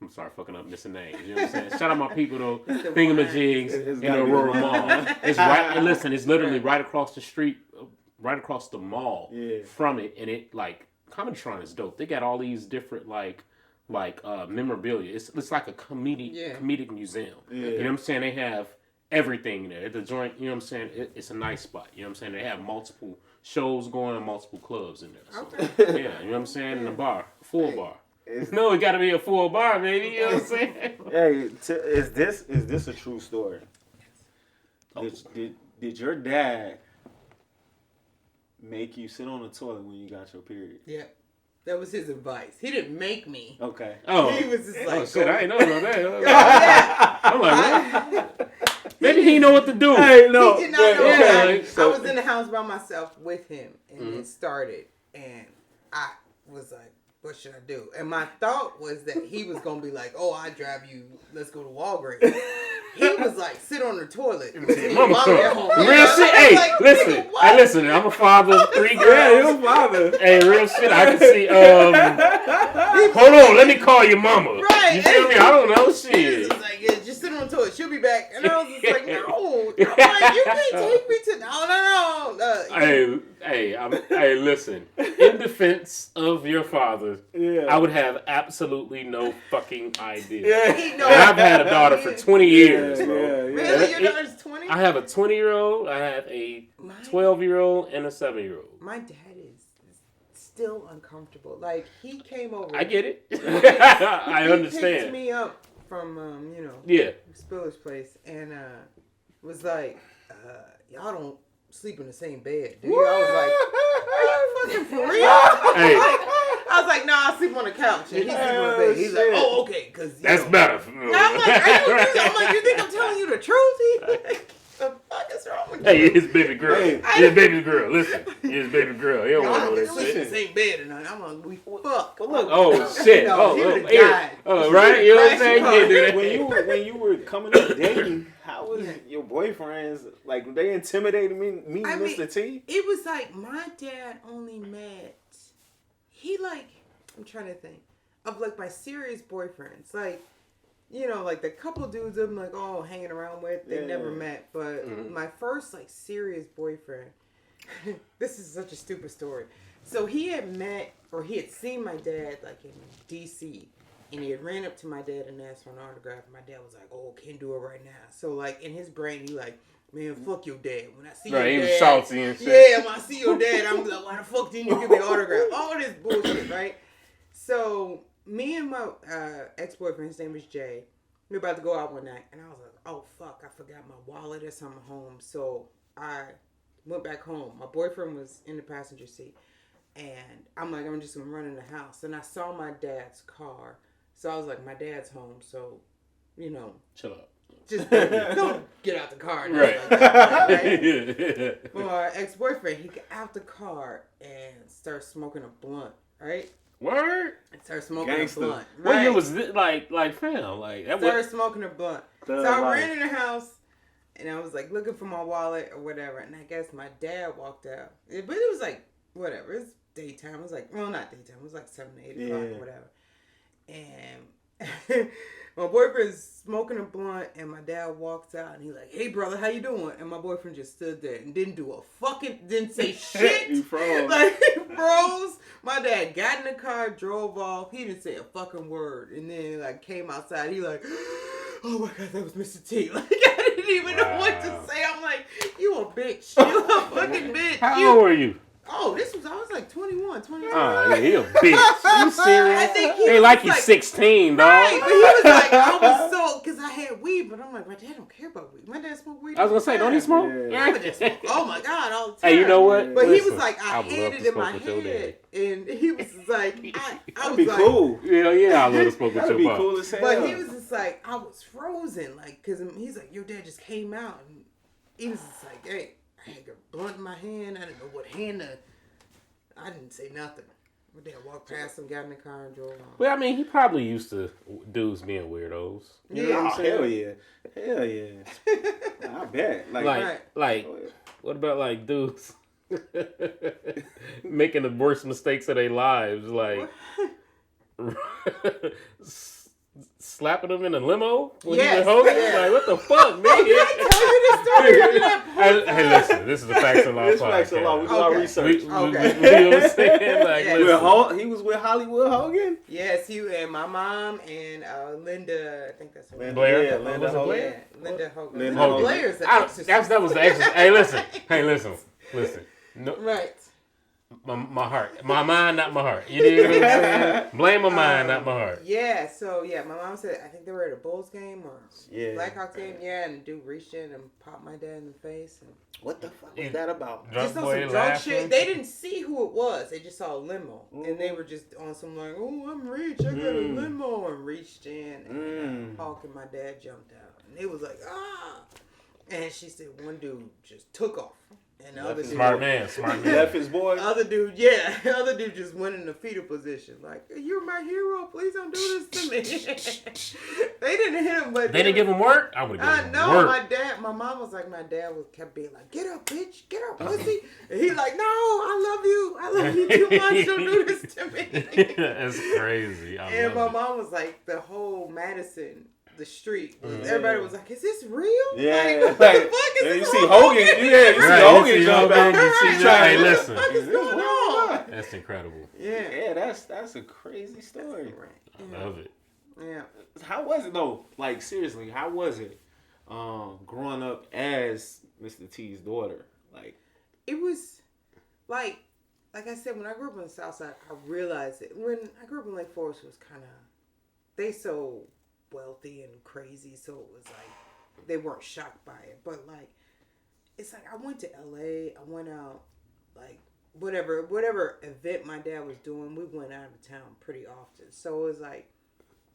I'm sorry, fucking up missing names. You know what I'm saying? Shout out my people though. Thingamajigs in Aurora Mall. It's right. And listen, it's literally right across the street, right across the mall from it. And it like Comedy Shrine is dope. They got all these different like memorabilia. It's like a comedic museum. You know what I'm saying? They have everything there. The joint. You know what I'm saying? It's a nice spot. You know what I'm saying? They have multiple shows going and multiple clubs in there. So, you know what I'm saying? In a bar, full bar. No, it got to be a full bar, baby. You know what I'm saying? Hey, is this a true story? Did your dad make you sit on the toilet when you got your period? Yeah. That was his advice. He didn't make me. Okay. Oh. He was just like, shit, I ain't know about that. I'm like, what? Maybe he know what to do. Hey, no. He did not know that. So, I was in the house by myself with him, and it started, and I was like, what should I do? And my thought was that he was going to be like, oh, I drive you, let's go to Walgreens. He was like, sit on the toilet. Mama real shit. Hey, like, listen. Hey, listen. I'm a father of 3 girls. Yeah, you're a father. Hey, real shit. I can see. Hold on. Let me call your mama. Right. You feel me? I don't know shit. He was like, yeah, just sit on the toilet. She'll be back. And I was just like, no. I'm like, you can't take me to. No. Hey, listen. In defense of your father, I would have absolutely no fucking idea. And I've had a daughter for 20 years. Really? Your daughter's 20? I have a 20-year-old, I have a 12-year-old, and a 7-year-old. My dad is still uncomfortable. Like, he came over. I get it. I understand. He picked me up from, Spiller's place, and was like, y'all don't sleep in the same bed, dude. I was like, are you fucking for real? Hey. I was like, I sleep on the couch, and he sleep on the bed. He's like, oh, okay, because that's better. I'm like, you think I'm telling you the truth? He like, the fuck is what's wrong with you? Hey, his baby girl. His baby girl. Listen, his baby girl. He don't want to know this shit. In the same bed tonight. I'm gonna we fuck. Look, oh shit. Right. You know what I'm saying? You can't do that. When you were coming up dating, how was your boyfriends like? They intimidated me, Mr. T. It was like my dad only met. He like I'm trying to think of like my serious boyfriends, like. You know, like the couple dudes I'm like, hanging around with, they never met. But my first like serious boyfriend, this is such a stupid story. So he had seen my dad like in DC, and he had ran up to my dad and asked for an autograph. And my dad was like, can't do it right now. So like in his brain, he like, man, fuck your dad. When I see your dad, he was salty and shit. Yeah, when I see your dad, I'm like, why the fuck didn't you give me an autograph? All this bullshit, right? So. Me and my ex-boyfriend, his name was Jay, we were about to go out one night, and I was like, oh, fuck, I forgot my wallet or something home. So I went back home. My boyfriend was in the passenger seat, and I'm like, I'm just going to run in the house. And I saw my dad's car, so I was like, my dad's home, so, you know. Chill out. Just don't get out the car. Right. Like that, right? Well, my ex-boyfriend, he got out the car and started smoking a blunt, right? Word? I started smoking a blunt. Right? What year was this? Like fam, like that. Started smoking a blunt. So I ran in the house, and I was like looking for my wallet or whatever. And I guess my dad walked out. But it was like whatever. It's daytime. It was like not daytime. It was like 7, 8 o'clock or whatever. And my boyfriend's smoking a blunt, and my dad walks out, and he's like, "Hey, brother, how you doing?" And my boyfriend just stood there and didn't say shit. He froze. Like, he froze. My dad got in the car, drove off. He didn't say a fucking word. And then, like, came outside. He like, oh, my God, that was Mr. T. Like, I didn't even know what to say. I'm like, you a bitch. You a fucking bitch. How old were you? Oh, I was like 21, 22. Oh, yeah, he a bitch. Are you serious? I think he like he's 16, dog. Right, but he was like, I was so, because I had weed, but I'm like, my dad don't care about weed. My dad smoked weed. I was going to say, don't he smoke? Yeah, my dad smoked. Oh, my God, all the time. Hey, you know what? But Listen, he was like, I had it in my head. And he was like, I was be like, cool. Yeah, I love to smoke with That'd your be cool as hell. But he was just like, I was frozen. Like, because he's like, your dad just came out. And he was just like, hey, I had a blunt in my hand. I didn't know what hand to. I didn't say nothing. My dad walked past him, got in the car, and drove on. Well, I mean, he probably used to dudes being weirdos. You know what I'm saying? Hell yeah. I bet. Like, what about like dudes making the worst mistakes of their lives, like slapping them in a limo when he was Hogan? Yeah. Like, what the fuck, man? Did I tell you this story? Hey, listen, this is the Facts of Law podcast. Facts of Law. We do our research. You know what I'm saying? Like, he was with Hollywood Hogan? Yes, he and my mom and Linda, I think that's her name. Blair? Yeah, Linda Hogan. Yeah, Linda Hogan. Linda No, Hogan. Blair's the exorcist. That was the exorcist. Hey, listen. No, right. My heart. My mind, not my heart. You know what I'm saying? Blame my mind, not my heart. Yeah, so my mom said, I think they were at a Bulls game or Blackhawks game, and the dude reached in and popped my dad in the face. And what the fuck was that about? Just on some drunk shit. They didn't see who it was. They just saw a limo. And they were just on some like, oh, I'm rich. I got a limo. And reached in. And Hawk and my dad jumped out. And they was like, ah. And she said one dude just took off. And the other dude, smart man. Left his boy. Other dude just went in the fetal position. Like, you're my hero. Please don't do this to me. They didn't hit him, but they didn't give him work. I would have given him work. My mom was like, my dad kept being like, get up, bitch, get up, pussy. And he's like, no, I love you too much. Don't do this to me. That's crazy. And my mom was like, the whole Madison. The street. Everybody was like, is this real? Yeah. Like, what the fuck is this? You see Hogan. Yeah, you see Hogan jump out. Hey, listen. What is going on? That's incredible. Yeah, that's a crazy story. I love it. Yeah. How was it though? Like, seriously, how was it growing up as Mr. T's daughter? Like, it was like I said, when I grew up on the South Side, I realized it. When I grew up in Lake Forest, it was kind of, they so wealthy and crazy, so it was like they weren't shocked by it. But like, it's like I went to LA, I went out, like whatever event my dad was doing, we went out of town pretty often. So it was like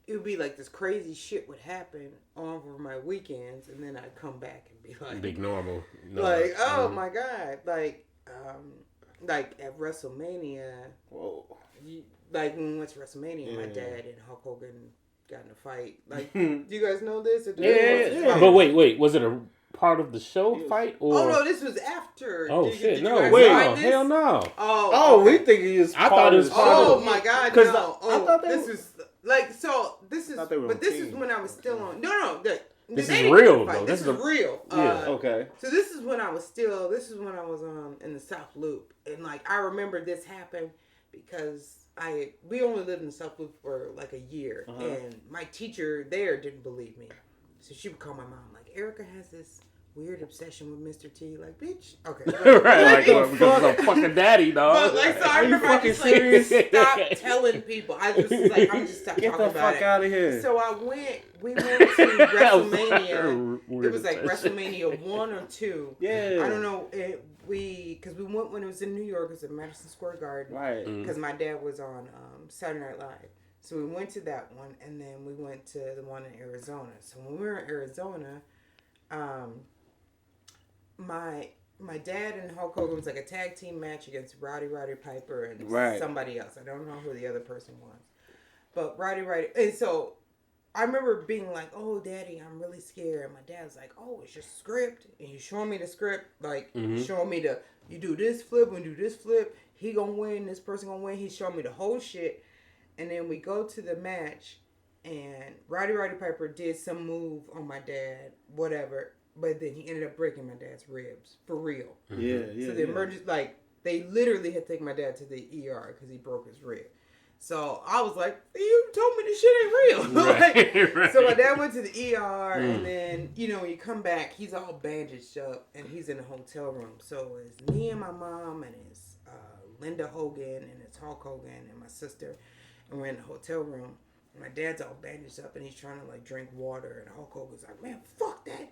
it would be like this crazy shit would happen over my weekends, and then I'd come back and be like, big normal. Like, oh my god, like at WrestleMania. Whoa. Like when we went to WrestleMania, my dad and Hulk Hogan got in a fight. Like, do you guys know this? Or yeah. But wait, was it a part of the show fight? Or? Oh no, this was after. Oh shit, did no, wait, hell no. Oh, we think it is. I thought it was. Oh my god, no. I thought this was like so. This is, but this is when I was still on. No. This is real though. This is real. Yeah. Okay. So this is when I was still. This is when I was in the South Loop, and like I remember this happened because we only lived in the South Loop for like a year, and my teacher there didn't believe me, so she would call my mom like, Erica has this weird obsession with Mr. T. Like, bitch. Okay. Right. Like, because of fucking daddy, dog. But, like, so I remember I just like stopped telling people. I just was like, I'm just stopped talking about it. Get the fuck out of here. So we went to WrestleMania. It was like WrestleMania 1 or 2. Yeah. I don't know. Because we went when it was in New York. It was at Madison Square Garden. Right. Because my dad was on Saturday Night Live. So we went to that one, and then we went to the one in Arizona. So when we were in Arizona, my dad and Hulk Hogan was like a tag team match against Roddy Piper and somebody else. I don't know who the other person was. But Roddy, and so I remember being like, oh, Daddy, I'm really scared. And my dad's like, oh, it's your script. And he's showing me the script, like showing me you do this flip, and do this flip. He gonna win, this person gonna win. He's showing me the whole shit. And then we go to the match, and Roddy Piper did some move on my dad, whatever. But then he ended up breaking my dad's ribs. For real. Yeah. So the emergency, like, they literally had to take my dad to the ER because he broke his rib. So I was like, you told me this shit ain't real. Right. So my dad went to the ER, and then, when you come back, he's all bandaged up, and he's in a hotel room. So it's me and my mom, and it's Linda Hogan, and it's Hulk Hogan, and my sister, and we're in the hotel room. And my dad's all bandaged up, and he's trying to, like, drink water, and Hulk Hogan's like, man, fuck that.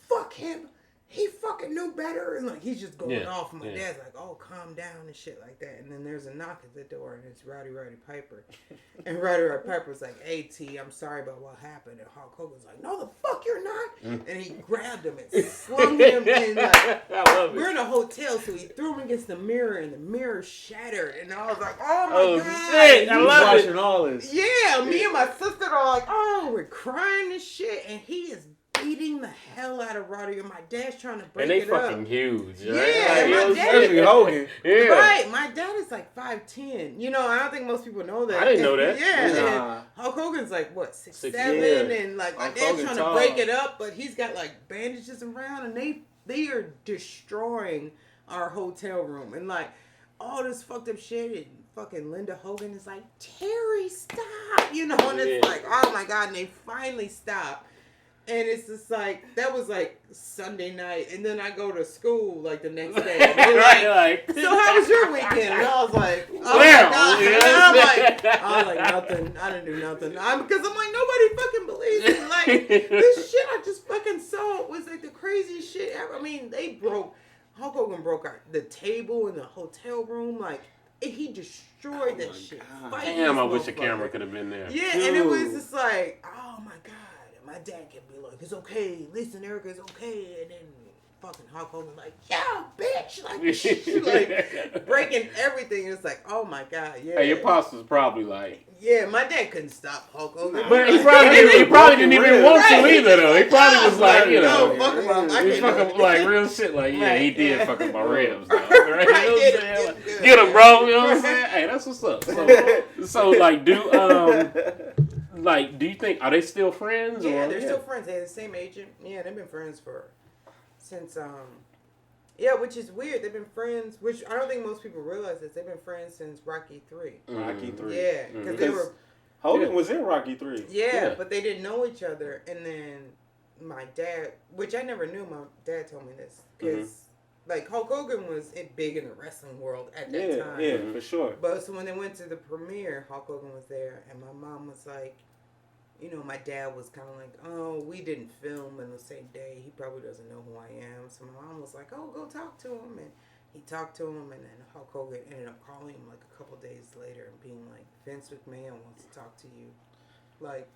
Fuck him. He fucking knew better. And like he's just going off. And my dad's like, oh, calm down and shit like that. And then there's a knock at the door, and it's Roddy Piper. And Roddy Piper's like, hey, T, I'm sorry about what happened. And Hulk Hogan's like, no, the fuck you're not. And he grabbed him and slung him in. Like, we're in a hotel, so he threw him against the mirror, and the mirror shattered. And I was like, oh my God. Shit, I love watching all this. Yeah, me and my sister are like, oh, we're crying and shit. And he is beating the hell out of Roddy, and my dad's trying to break it up. And they fucking huge. Right? Yeah, like, my dad. Hogan. Yeah. Right, my dad is like 5'10". I don't think most people know that. I didn't know that. Yeah, Hulk Hogan's like, what, 6'7", and like my dad's trying to break it up, but he's got like bandages around, and they are destroying our hotel room, and like all this fucked up shit, and fucking Linda Hogan is like, Terry, stop, and it's like, oh my God, and they finally stop. And it's just like, that was like Sunday night. And then I go to school like the next day. And they're like, so how was your weekend? And I was like, oh my God. And I was like, nothing. I didn't do nothing. Because I'm like, nobody fucking believes me. Like, this shit I just fucking saw was like the craziest shit ever. I mean, Hulk Hogan broke the table in the hotel room. Like, he destroyed that shit. Damn, I wish a camera could have been there. Yeah, and it was just like, oh my God. My dad can be like, it's okay. Listen, Erica, it's okay. And then fucking Hulk Hogan like, yeah, bitch. Like breaking everything. It's like, oh my God, yeah. Hey, your pops was probably like, yeah, my dad couldn't stop Hulk Hogan. But he probably didn't even want to either, though. He probably was like, no, fuck him up. He fuck up like real shit. Like, yeah, he did fuck up my ribs, though. Right? You know what I'm saying? Like, get him, bro. You know what I'm saying? Hey, that's what's up. So like, do you think, are they still friends? Yeah, they're still friends. They have the same agent. Yeah, they've been friends since which is weird. They've been friends, which I don't think most people realize this. They've been friends since Rocky 3. Rocky 3. Yeah, because they were. Hogan was in Rocky 3. Yeah, but they didn't know each other. And then my dad, which I never knew, my dad told me this. Because, like, Hulk Hogan was big in the wrestling world at that time. Yeah, for sure. But so when they went to the premiere, Hulk Hogan was there. And my mom was like, my dad was kind of like, oh, we didn't film in the same day. He probably doesn't know who I am. So my mom was like, oh, go talk to him. And he talked to him. And then Hulk Hogan ended up calling him like a couple days later and being like, Vince McMahon wants to talk to you. Like,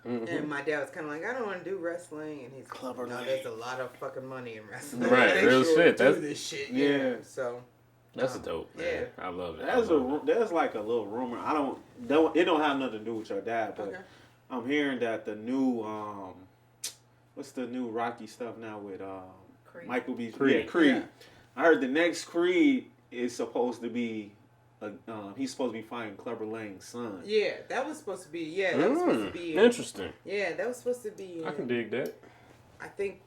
and my dad was kind of like, I don't want to do wrestling, and he's like, no, there's a lot of fucking money in wrestling. Right, real shit. That's this shit. Yeah. So. That's dope. Man. Yeah, I love it. There's like a little rumor. It don't have nothing to do with your dad, but I'm hearing that the new what's the new Rocky stuff now with Creed. Michael B. Creed. Yeah, Creed. Yeah. I heard the next Creed is supposed to be he's supposed to be fighting Clubber Lang's son. Yeah, that was supposed to be. Yeah, that was supposed to be interesting. Yeah, that was supposed to be. I can dig that. I think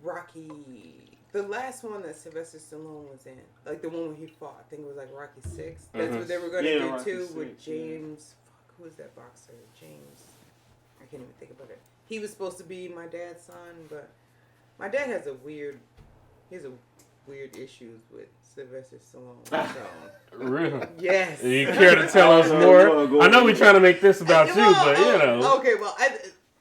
Rocky, the last one that Sylvester Stallone was in, like the one where he fought. I think it was like Rocky 6. That's what they were going to do Rocky too 6, with James. Fuck, who is that boxer? James. I can't even think about it. He was supposed to be my dad's son, but my dad has weird issues with Sylvester Stallone. So. Really? Yes. You care to tell us more? I know we're trying to make this about you, but you know. Okay, well,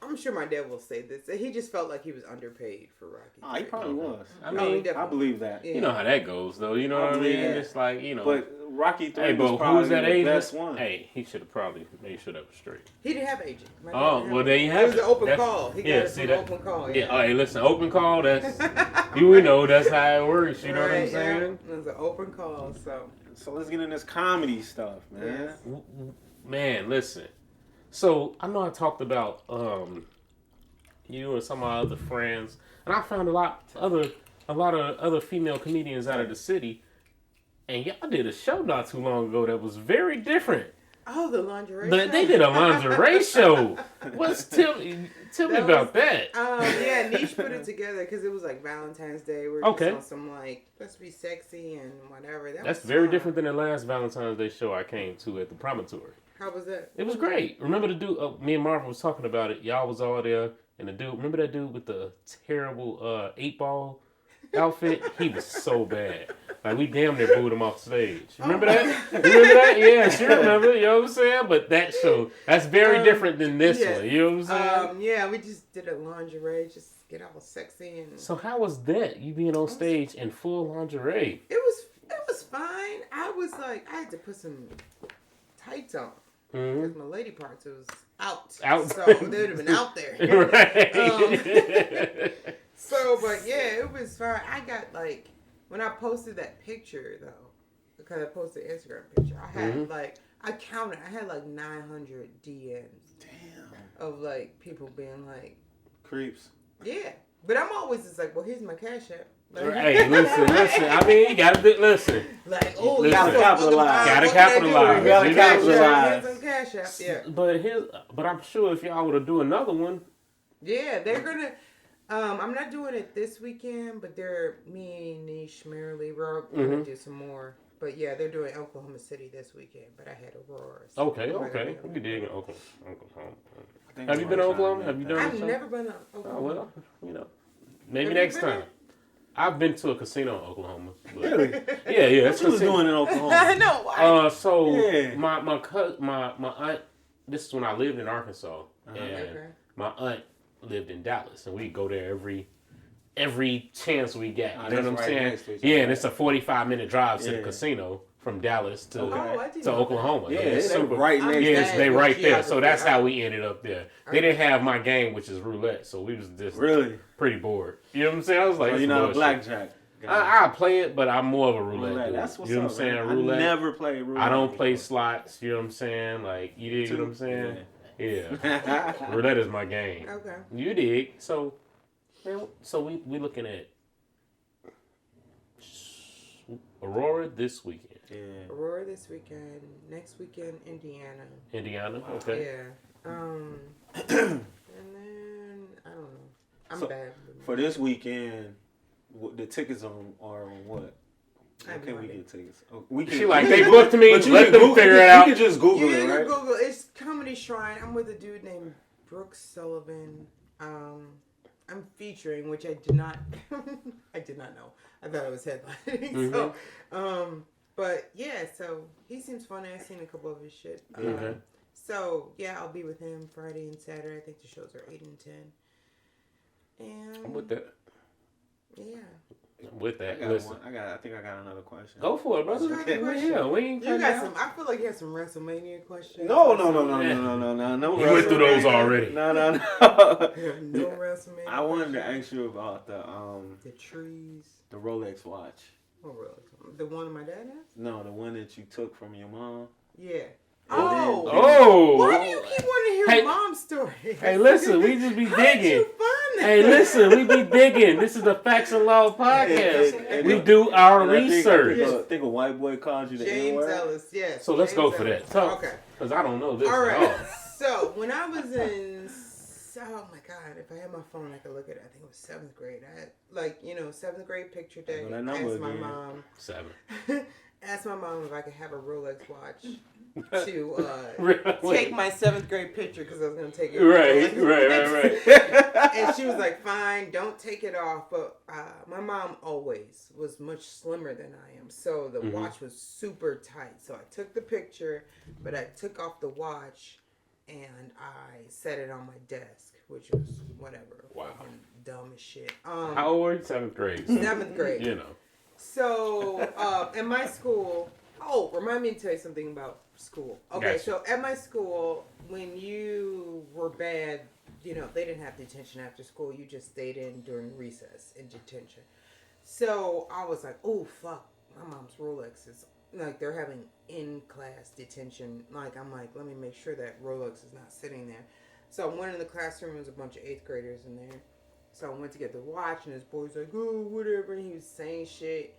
I'm sure my dad will say this. He just felt like he was underpaid for Rocky. Oh, he probably was. I mean, I believe that. You know how that goes, though. You know what I mean? Yeah. It's like, you know. But Rocky 3 was probably the best one. Hey, he should have probably made sure that was straight. He didn't have agent. Well, there you have it. It was an open call. He got it from open call. Yeah. Oh, hey, listen, open call, that's, we know that's how it works. You know what I'm saying? It was an open call, So let's get in this comedy stuff, man. Yes. Man, listen. So, I know I talked about you and some of my other friends, and I found a lot of other female comedians out of the city, and y'all did a show not too long ago that was very different. Oh, the lingerie show? They did a lingerie show. Tell me about that. Yeah, Niche put it together because it was like Valentine's Day. We're just on some like, let's be sexy and whatever. That's very different than the last Valentine's Day show I came to at the Promontory. How was that? It was great. Remember the dude, me and Marvin was talking about it. Y'all was all there. And the dude, remember that dude with the terrible 8-ball outfit? He was so bad. Like, we damn near booed him off stage. Remember that? Remember that? Yeah, sure remember. You know what I'm saying? But that show, that's very different than this one. You know what I'm saying? Yeah, we just did a lingerie, just get all sexy. And so how was that? You being on stage in full lingerie? It was fine. I was like, I had to put some tights on. Because my lady parts was out. So they would have been out there. Right. But yeah, it was fine. I got like, when I posted that picture though, because I posted an Instagram picture, I had I counted, I had like 900 DMs. Damn. Of like people being like. Creeps. Yeah. But I'm always just like, well, here's my Cash App. Like, hey, listen. I mean, you gotta listen. Like, oh, you gotta capitalize. Gotta capitalize. Here's some Cash App, yeah. But I'm sure if y'all were to do another one. Yeah, they're gonna. I'm not doing it this weekend, but me, Niche, Marilee, we're gonna do some more. But yeah, they're doing Oklahoma City this weekend. But I had Aurora. So okay. We could dig in Oklahoma. Have you been to Oklahoma? Have you done? I've never been to Oklahoma. Oh well, you know, maybe next time. I've been to a casino in Oklahoma. Really? Yeah. What you was doing in Oklahoma? I know. Why? My aunt. This is when I lived in Arkansas, and my aunt lived in Dallas, and we go there every chance we get. You know what I'm saying? Yeah, and it's a 45-minute drive to the casino from Dallas to Oklahoma. Yeah, it's right next. Yes, they right there. So that's how we ended up there. They didn't have my game, which is roulette, so we was just pretty bored. You know what I'm saying? I was like, you're not a blackjack guy. I play it, but I'm more of a roulette dude. That's what's you know what I'm saying? Roulette. I never play roulette. I don't play slots. You know what I'm saying? Like, you dig what I'm saying? Yeah. Roulette is my game. Okay. You dig. So we looking at Aurora this weekend. Yeah. Aurora this weekend. Next weekend, Indiana. Indiana? Okay. Yeah. And then, I don't know. I'm bad. For this weekend, the tickets are on what? How can we get tickets? They booked me. Let them figure it out. You can just Google it, right? Google. It's Comedy Shrine. I'm with a dude named Brooks Sullivan. I'm featuring, which I did not know. I thought I was headlining. So, but yeah, so he seems funny. I've seen a couple of his shit. So yeah, I'll be with him Friday and Saturday. I think the shows are 8 and 10. And I'm with that. Yeah. With that, I listen. I think I got another question. Go for it, brother. Yeah, we ain't you got some. I feel like you have some WrestleMania questions. No. You went through those already. No. No WrestleMania. I wanted to ask you about the trees. the Rolex watch. Oh, Rolex. The one my dad has? No, the one that you took from your mom. Yeah. Oh. Why do you keep wanting to hear mom's story? Hey, listen, we just be digging. How did you find that? Hey, listen, we be digging. This is the Facts and Law podcast. We do our research. I think a white boy called you the James N-word. Ellis, yes. So let's go James for Ellis. that. So, Okay. Because I don't know this all at right. all. So, when I was in, oh my God, if I had my phone, I could look at it. I think it was 7th grade. I had, 7th grade picture day. Asked my mom. 7. Asked my mom if I could have a Rolex watch to take my 7th grade picture because I was going to take it. Right. And she was like, fine, don't take it off. But my mom always was much slimmer than I am. So the watch was super tight. So I took the picture, but I took off the watch and I set it on my desk, which was whatever. Wow. Dumb as shit. How old were you? 7th grade. 7th grade. You know. So, in my school, remind me to tell you something about school. Okay, Gotcha. So at my school, when you were bad, they didn't have detention after school. You just stayed in during recess in detention. So I was like, oh, fuck, my mom's Rolex is, like, they're having in-class detention. Like, I'm like, let me make sure that Rolex is not sitting there. So I went in the classroom, there was a bunch of 8th graders in there. So I went to get the watch, and this boy's like, oh, whatever, and he was saying shit.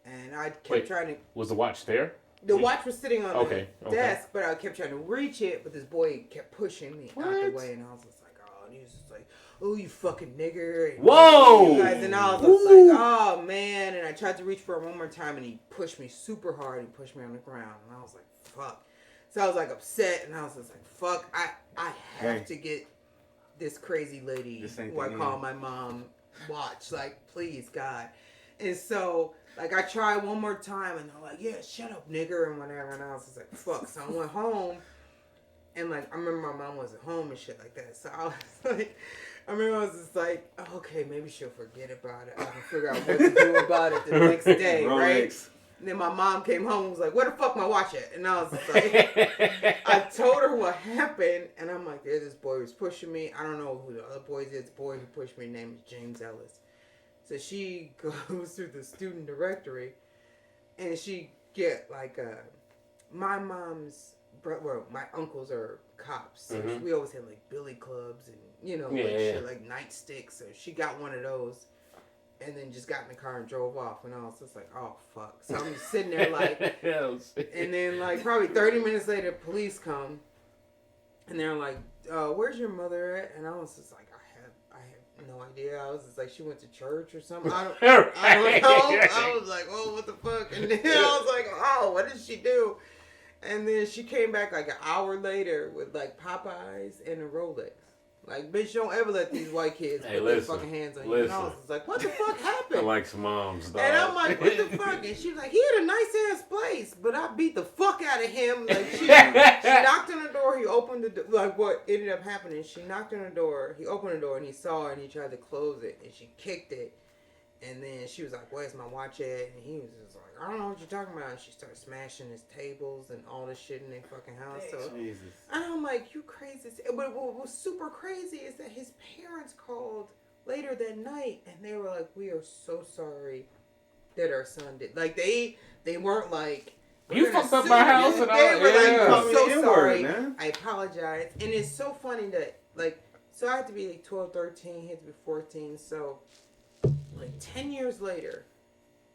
And I kept trying to... Was the watch there? The watch was sitting on the desk, desk, but I kept trying to reach it, but this boy kept pushing me out the way, and I was just like, oh, and he was just like, oh, you fucking nigger. And whoa! You guys, and I was just like, oh, man. And I tried to reach for him one more time, and he pushed me super hard. He pushed me on the ground, and I was like, fuck. So I was like upset, and I was just like, fuck, I have to get this crazy lady who I call my mom watch. Like, please, God. And so, like, I tried one more time, and they're like, yeah, shut up, nigger, and whatever. And I was just like, fuck. So I went home, and, like, I remember my mom wasn't home and shit like that. So I was like, I remember I was just like, oh, okay, maybe she'll forget about it. I can figure out what to do about it the next day, right? And then my mom came home and was like, where the fuck my watch at? And I was just like, I told her what happened, and I'm like, there's this boy who's pushing me. I don't know who the other boy is. The boy who pushed me, his name is James Ellis. So she goes through the student directory, and she get like my mom's my uncles are cops, so we always had like billy clubs and shit, like nightsticks. So she got one of those, and then just got in the car and drove off. And I was just like, oh fuck. So I'm just sitting there like, and then like probably 30 minutes later, police come, and they're like, where's your mother at? And I was just like, no idea. I was just like, she went to church or something. I don't know. I was like, oh, what the fuck? And then I was like, oh, what did she do? And then she came back like an hour later with like Popeyes and a Rolex. Like, bitch, don't ever let these white kids put their fucking hands on you. And I was just like, what the fuck happened? I like some moms, dog. And I'm like, what the fuck? And she was like, he had a nice ass place, but I beat the fuck out of him. Like, she knocked on the door, he opened the door. Like, what ended up happening, she knocked on the door, he opened the door, and he saw her, and he tried to close it, and she kicked it. And then she was like, where's my watch at? And he was just like, I don't know what you're talking about. And she started smashing his tables and all this shit in their fucking house. So, and I'm like, you crazy. But what was super crazy is that his parents called later that night, and they were like, we are so sorry that our son did. Like, they weren't like, you fucked up my house. And they were like, I'm so sorry. Man. I apologize. And it's so funny that, like, so I had to be like 12, 13. He had to be 14. So, like 10 years later,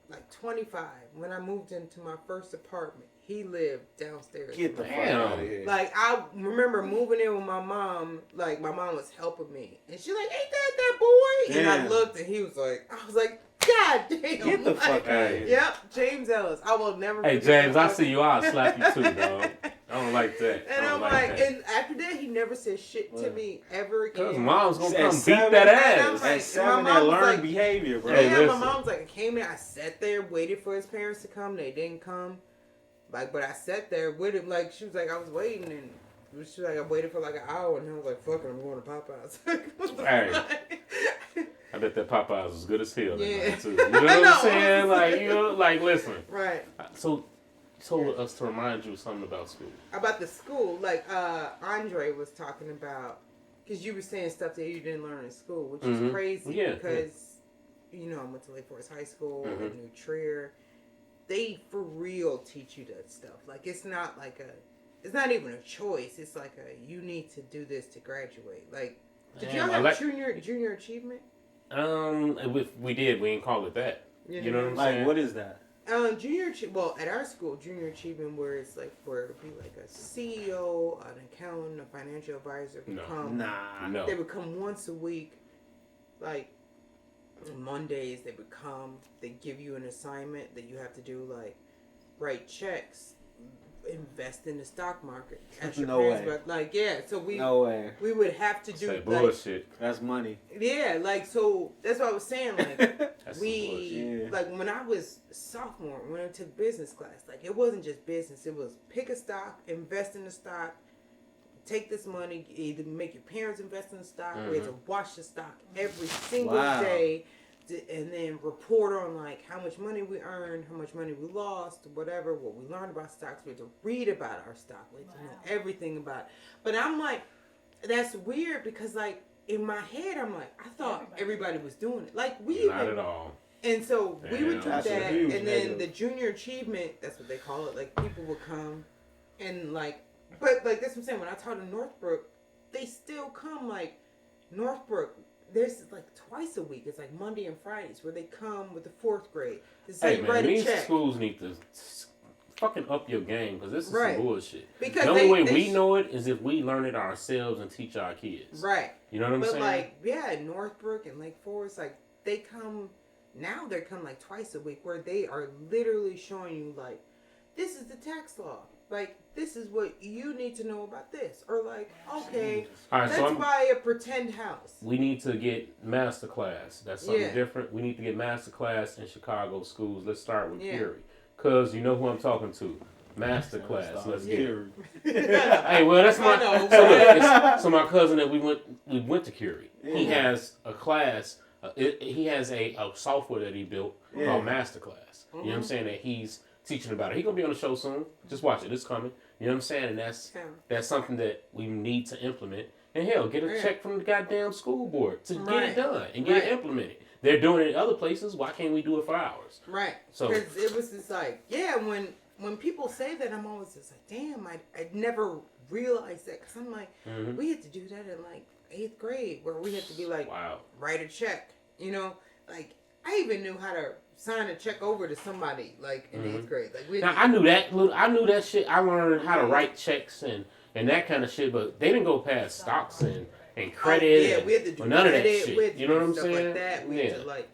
like 25, when I moved into my first apartment, he lived downstairs. Get the fuck out of here. Like, I remember moving in with my mom. Like, my mom was helping me. And she's like, ain't that boy? Damn. And I looked, and he was like, I was like, God damn. Get the fuck out of here. Yep, James Ellis. I will never Hey, James, I see you. I'll slap you too, dog. I don't like that. And I'm like, and after that, he never said shit to me ever again. Because mom's going to come beat that ass. At 7, they learn behavior, bro. Yeah, my mom's like, I came in, I sat there, waited for his parents to come. They didn't come. Like, but I sat there with him. Like, she was like, I was waiting, and she was like, I waited for like an hour, and I was like, fuck it, I'm going to Popeyes. What the fuck? bet that Popeyes was good as hell. Yeah. Too. You know what I'm saying? Like, listen. Right. So told us to remind you something about school. About the school, like Andre was talking about, because you were saying stuff that you didn't learn in school, which is crazy because, I went to Lake Forest High School in New Trier. They for real teach you that stuff. Like it's not it's not even a choice. It's like you need to do this to graduate. Like, did y'all have junior achievement? We did. We didn't call it that. You know what I'm saying? Like, what is that? At our school, junior achievement, where it's like where it'd be like a CEO, an accountant, a financial advisor. No. They would come once a week, like Mondays. They give you an assignment that you have to do, like write checks, invest in the stock market. No way. But so we would have to do that bullshit. That's money. Yeah, so that's what I was saying. Like That's like when I was a sophomore, when I took business class, like it wasn't just business. It was pick a stock, invest in the stock, take this money, either make your parents invest in the stock, we had to watch the stock every single day. And then report on like how much money we earned, how much money we lost, whatever, what we learned about stocks. We had to read about our stock. We had to know everything about it. But I'm like, that's weird because like in my head, I'm like, I thought everybody was doing it. Like Not at all. And so we would do that. And then negative. the junior achievement, that's what they call it. Like people would come and but that's what I'm saying. When I taught in Northbrook, they still come like Northbrook. There's like twice a week. It's like Monday and Fridays where they come with the 4th grade to say write a check. These schools need to fucking up your game because this is some bullshit. Because the only way we know it is if we learn it ourselves and teach our kids. Right. You know what I'm saying? But Northbrook and Lake Forest, like they come like twice a week where they are literally showing you like, this is the tax law. Like, this is what you need to know about this. Or like, okay, let's buy a pretend house. We need to get master class. That's something different. We need to get master class in Chicago schools. Let's start with Curie. Because you know who I'm talking to. Master class. Let's get it. Hey, well, that's my... So my cousin that we went to Curie. He has a class. He has a software that he built called Master Class. You know what I'm saying? That he's teaching about it. He's going to be on the show soon. Just watch it. It's coming. You know what I'm saying? And that's something that we need to implement. And hell, get a check from the goddamn school board to get it done and get it implemented. They're doing it in other places. Why can't we do it for ours? Right. So because it was just like, when people say that, I'm always just like, damn, I never realized that. Because I'm like, we had to do that in like 8th grade where we had to be like, write a check. You know, like I even knew how to sign a check over to somebody like in 8th grade. Like I knew that shit. I learned how to write checks and that kind of shit, but they didn't go past stocks and credit. We had to do none credit, of that shit. You know what I'm stuff saying? Like that. We had to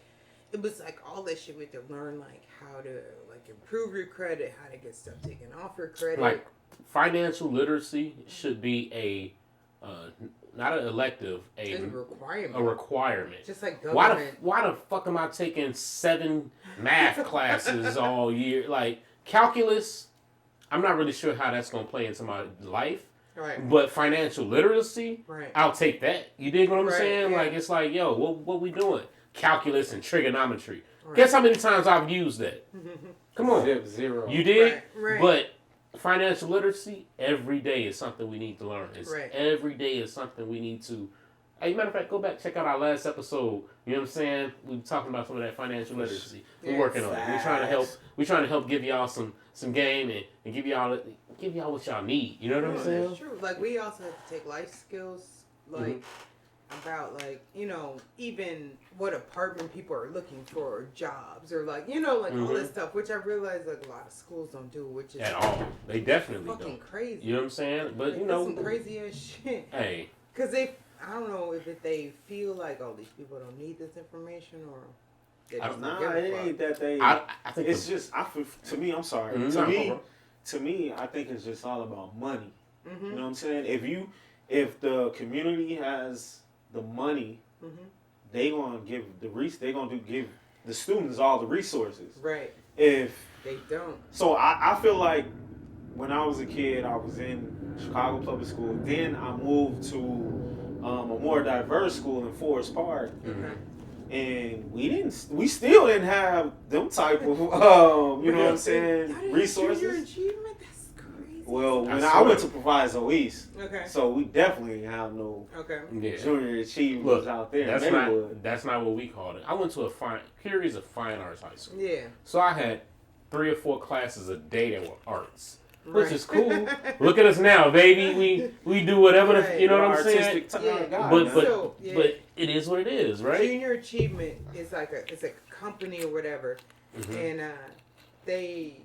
it was like all that shit. We had to learn like how to like improve your credit, how to get stuff taken off your credit. Like financial literacy should be a not an elective, a requirement. Just like government. Why the fuck am I taking 7 math classes all year? Like calculus, I'm not really sure how that's gonna play into my life. Right. But financial literacy, I'll take that. You dig what I'm saying? Yeah. Like it's like, yo, what we doing? Calculus and trigonometry. Guess how many times I've used that? Come on. 0. You dig? Right. But financial literacy, every day is something we need to learn. Every day is something we need to... Hey, matter of fact, go back, check out our last episode. You know what I'm saying? We were talking about some of that financial literacy. We're working on it. We're trying to help give y'all some game and give y'all what y'all need. You know what I'm saying? That's true. Like we also have to take life skills, like about like, you know, even what apartment people are looking for or jobs or like, you know, like all this stuff, which I realize like a lot of schools don't do, which is at all. They definitely fucking don't. Crazy. You know what I'm saying? But like, you know, some crazy ass shit. Hey, because I don't know if they feel like these people don't need this information or. It ain't that they. I think it's just. To me, I'm sorry. To me, I think it's just all about money. You know what I'm saying? If the community has the money, they gonna give give the students all the resources. Right. If they don't, so I feel like when I was a kid, I was in Chicago public school. Then I moved to a more diverse school in Forest Park. And we still didn't have them type of, you know what I'm saying, resources. Junior achievement? That's crazy. Well, when I went to Proviso East, okay, so we definitely didn't have no junior achievements out there. That's not what we called it. I went to a Perry's a fine arts high school. Yeah. So I had 3 or 4 classes a day that were arts. Which is cool. Look at us now, baby. We do whatever you know what I'm saying. But it is what it is, right? Junior achievement is like it's a company or whatever, and they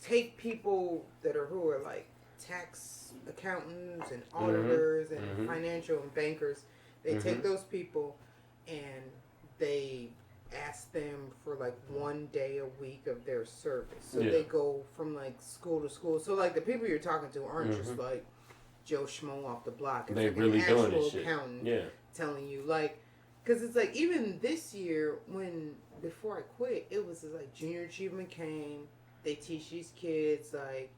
take people who are like tax accountants and auditors and financial and bankers. They take those people and they ask them for like 1 day a week of their service. So they go from like school to school. So like the people you're talking to aren't just like Joe Schmo off the block. It's they like really an actual doing this accountant shit. telling you like, because it's like even this year before I quit, it was like junior achievement came. They teach these kids like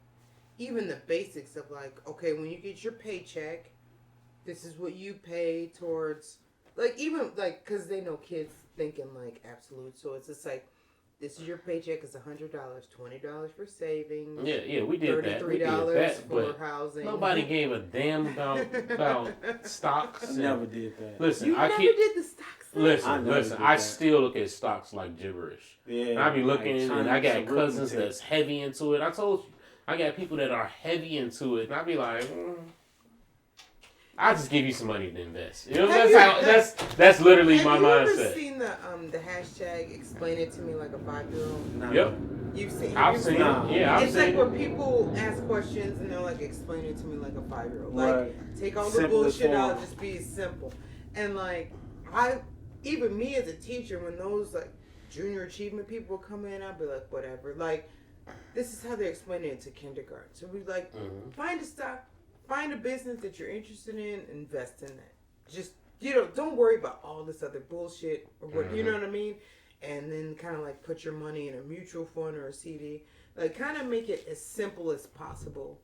even the basics of like, okay, when you get your paycheck, this is what you pay towards. Like, even, like, because they know kids thinking, like, absolute. So it's just like, this is your paycheck. It's $100, $20 for savings. Yeah, we did that. $33 for housing. Nobody gave a damn about stocks. I never did that. Listen, you never did the stocks thing? Listen. I still look at stocks like gibberish. Yeah. And I be looking, and I got cousins that's heavy into it. I told you, I got people that are heavy into it, and I be like, I'll just give you some money to invest. You know, that's literally my mindset. Have you ever seen the hashtag explain it to me like a 5-year-old? No. Yep. You've seen I've seen it. Yeah, I've it's seen like where people ask questions and they're like, explain it to me like a 5-year-old. Like, take all the bullshit out, just be simple. And like, even me as a teacher, when those like junior achievement people come in, I'll be like, whatever. Like, this is how they explain it to kindergarten. So we like, find a stock. Find a business that you're interested in, invest in that. Just, don't worry about all this other bullshit or what, you know what I mean? And then kind of like put your money in a mutual fund or a CD. Like kind of make it as simple as possible.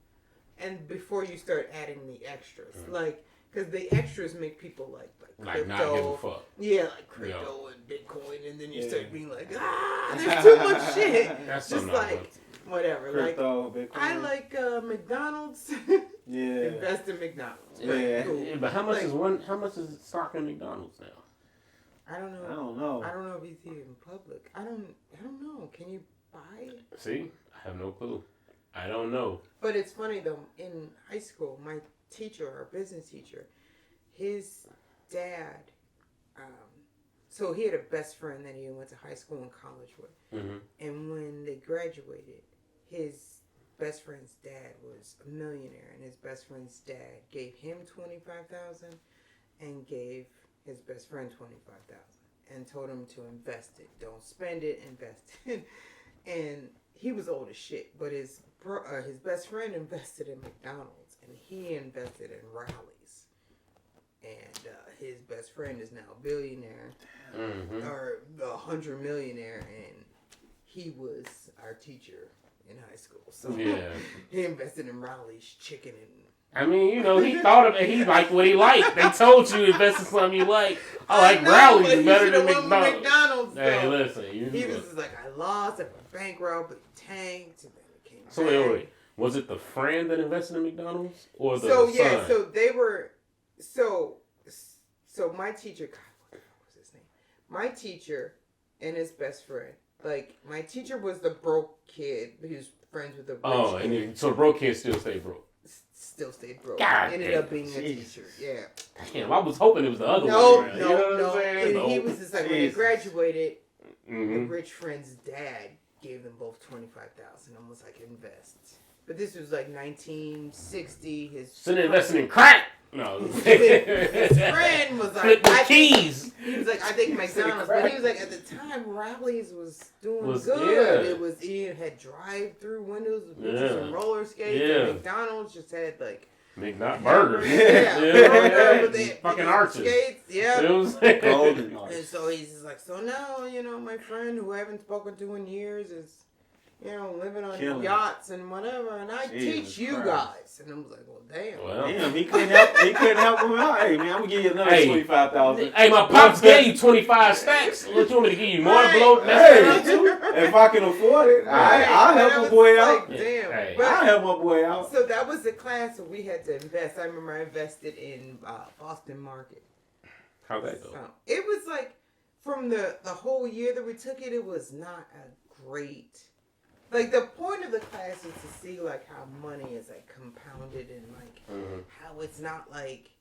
And before you start adding the extras. Like, because the extras make people like crypto. Not give a fuck. Yeah, like crypto and Bitcoin. And then you start being like, there's too much shit. That's just like, whatever. Crypto, like, Bitcoin. I like McDonald's. Yeah. Invest in McDonald's. Yeah. Cool. But how much is stock in McDonald's now? I don't know. I don't know if he's even public. I don't know. Can you buy? See? I have no clue. I don't know. But it's funny though, in high school, my teacher, our business teacher, his dad, so he had a best friend that he went to high school and college with. And when they graduated, his best friend's dad was a millionaire, and his best friend's dad gave him $25,000 and gave his best friend $25,000 and told him to invest it. Don't spend it, invest it. And he was old as shit, but his best friend invested in McDonald's, and he invested in Rallies. And his best friend is now a billionaire, or a 100 millionaire, and he was our teacher in high school. So he invested in Rallies chicken and. I mean, he thought of it. He liked what he liked. They told you invest in something you like. I like Rallies better than McDonald's. Hey, listen. He was just like, I lost, I went bankrupt, but tanked, and then it came back. So wait. Was it the friend that invested in McDonald's or the son? So they were. So my teacher. God, what the fuck was his name? My teacher and his best friend. Like, my teacher was the broke kid who was friends with the rich kid. So the broke kid still stayed broke. Still stayed broke. God ended up being a teacher. Yeah. Damn, I was hoping it was the other one. No. You know what I'm saying? And he was just like, when they graduated, the rich friend's dad gave them both $25,000 and was like, invest. But this was like 1960. So they invested in crack. No. His friend was like, keys. He was like, I think McDonald's, but he was like, at the time, Rallies was doing good. Yeah. It was, it had drive-through windows with pictures and roller skates. And McDonald's just had like McNutt burgers. Yeah. Fucking arches. Skates. Yeah. It was golden. And so he's just like, so now, my friend who I haven't spoken to in years is you know, living on Killing yachts and whatever, and I teach you guys. And I was like, well, damn. He couldn't help him out. Hey, man, I'm gonna give you another 25,000. Hey, my pops gave you 25 stacks. What you want me to give you more blow? If I can afford it, I'll help my boy out. Damn. Hey. I'll help my boy out. So that was the class where we had to invest. I remember I invested in Boston Market. How'd that go? So it was like, from the whole year that we took it, it was not a great. Like, the point of the class is to see, like, how money is, like, compounded and, like, how it's not, like,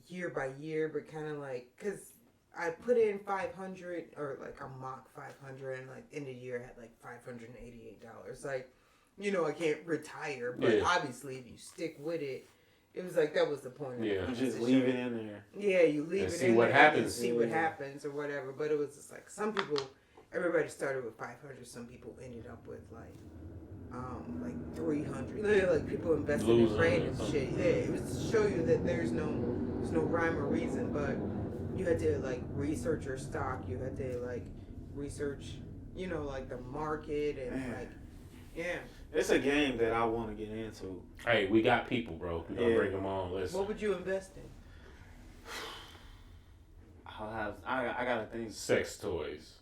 year by year, but kind of, like, because I put in 500 or, like, a mock 500, and, like, end of the year I had, like, $588. Like, you know, I can't retire, but obviously if you stick with it, it was like, that was the point of it. You just leave it in there. Yeah, you leave it in there. See what happens. See what happens or whatever. But it was just like, some people, everybody started with 500. Some people ended up with like 300. Like people invested in random shit. Yeah, it was to show you that there's no rhyme or reason. But you had to like research your stock. You had to like research, you know, like the market and like, yeah. It's a game that I want to get into. Hey, we got people, bro. We're going to bring them on. Listen. What would you invest in? I got to think. Sex toys.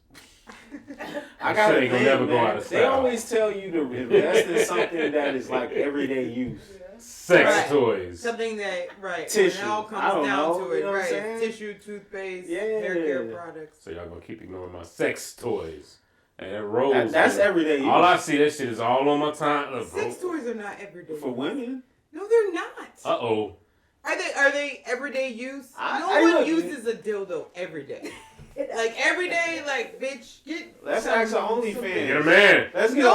I got to think they'll never go out of style. They always tell you to invest in something that is like everyday use. Sex toys. Something that, tissue. When it all comes down to it, you know what I'm saying? Tissue, toothpaste, hair care products. So y'all going to keep ignoring my sex toys. And it rolls. That's everyday use. All I see, that shit is all on my time. Sex toys are not everyday for women. No, they're not. Uh-oh. Are they everyday use? No one uses a dildo every day. Like every day, like bitch, let's ask the OnlyFans. Get a man. Let's get an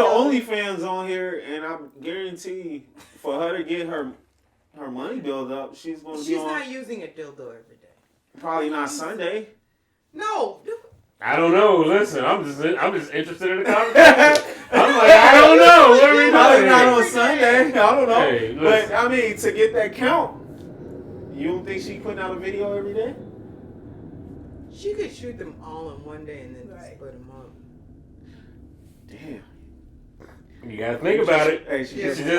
OnlyFans on here, and I guarantee for her to get her money built up, she's going to be on. She's not using a dildo every day. Probably not Sunday. No. I don't know. Listen, I'm just interested in the conversation. I'm like, I don't know. What are we doing? Probably not on Sunday. I don't know. Hey, but I mean, to get that count, you don't think she putting out a video every day? She could shoot them all in one day and then just put them up. Damn. You gotta think about it. Hey, listen. Hold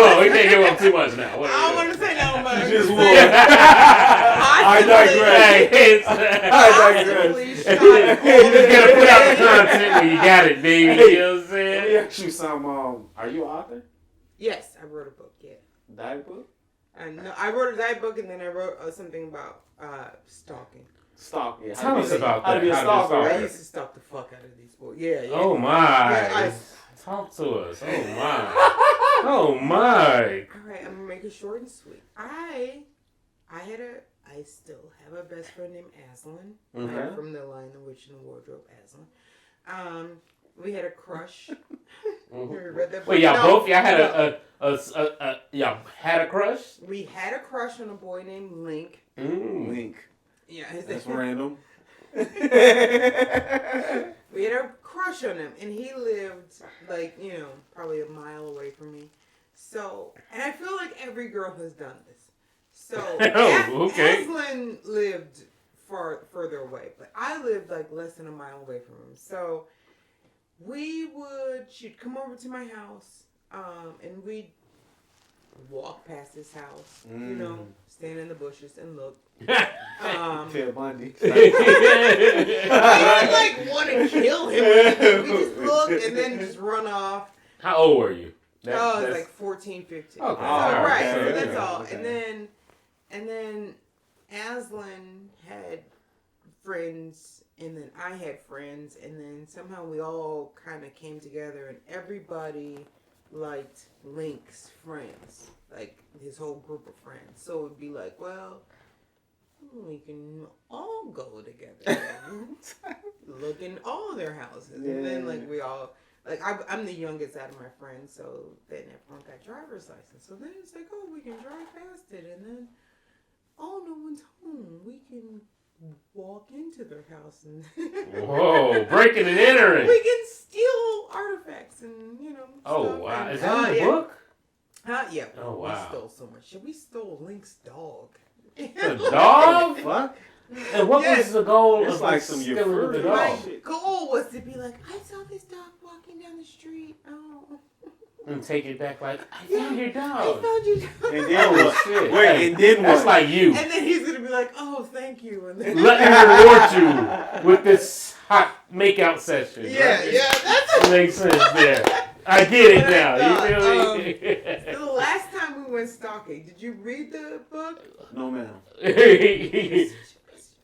on, we can't give up too much now. I don't want to say no, but you just won. I digress. You just gotta put out the content when you got it, baby. You know what I'm saying? Let me ask you something. Are you an author? Yes, I wrote a book. Yeah. Diet book? No, I wrote a diet book and then I wrote something about stalking. Stalking. Tell us about that. How to be a stalker. I used to stalk the fuck out of these boys. Yeah. Oh my. Yeah, talk to us. Oh my. Oh my. All right, I'm gonna make it short and sweet. I still have a best friend named Aslan. Okay. From the line The Witch in the Wardrobe, Aslan. We had a crush. Read that book? Wait, y'all had a crush? We had a crush on a boy named Link. Link. Yeah, that's random. We had a crush on him, and he lived like, probably a mile away from me. So, and I feel like every girl has done this. So, Aslan lived further away, but I lived like less than a mile away from him. So, she'd come over to my house, and we'd walk past his house, stand in the bushes and look. Ted Bundy. We didn't like want to kill him. We just look and then just run off. How old were you? I was like 14, 15. Okay. So that's all. Okay. And then Aslan had friends, and then I had friends, and then somehow we all kind of came together, and everybody liked Link's friends, like his whole group of friends. So it'd be like, well, we can all go together and look in all their houses. Yeah. And then like we all, like I'm the youngest out of my friends, so then everyone got driver's license. So then it's like, oh, we can drive past it, and then no one's home. We can walk into their house and whoa, breaking and entering. We can steal artifacts and Oh stuff. wow, is that in the book? Yeah. Oh wow. We stole so much shit. We stole Link's dog. The dog? What? And what was the goal of like stealing the dog? My goal was to be like, I saw this dog walking down the street. Oh. And take it back like, I found your dog. I found your dog. And then what? Shit. Wait, and then what? That's like you. And then he's gonna be like, oh, thank you. And then Let me reward you with this hot makeout session. Yeah, right? yeah, that's makes sense there. I get it now. You feel me? The last time we went stalking, did you read the book? No, ma'am.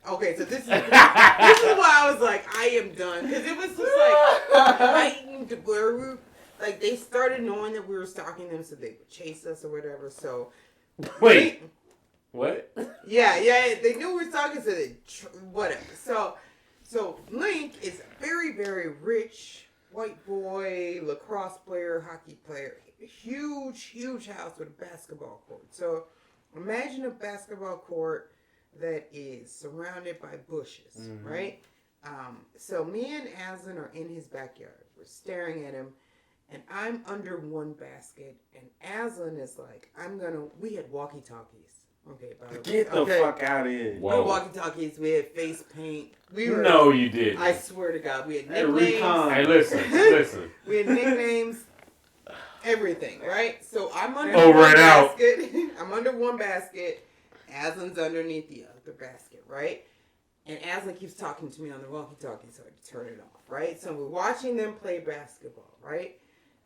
Okay, so this is why I was like, I am done. Because it was just like heightened where we, like, they started knowing that we were stalking them so they would chase us or whatever. So, wait, what? Yeah, they knew we were stalking, so they, whatever. So Link is a very, very rich white boy, lacrosse player, hockey player. Huge house with a basketball court. So imagine a basketball court that is surrounded by bushes, right? So me and Aslan are in his backyard. We're staring at him, and I'm under one basket, and Aslan is like, we had walkie-talkies. Okay, by the way. Get the fuck out of here. We had walkie-talkies, we had face paint. No, you didn't. I swear to God, we had nicknames. Hey, listen. We had nicknames. Everything, right? So I'm under Over one and out. basket. I'm under one basket. Aslan's underneath the other basket, right? And Aslan keeps talking to me on the walkie-talkie, so I turn it off, right? So we're watching them play basketball, right?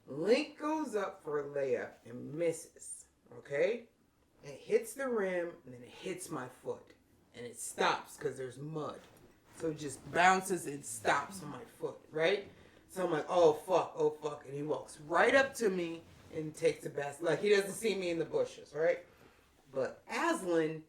Link goes up for a layup and misses, okay? And it hits the rim, and then it hits my foot. And it stops because there's mud. So it just bounces and stops on my foot, right? So I'm like, oh fuck. And he walks right up to me and takes the basket. Like, he doesn't see me in the bushes, right? But Aslan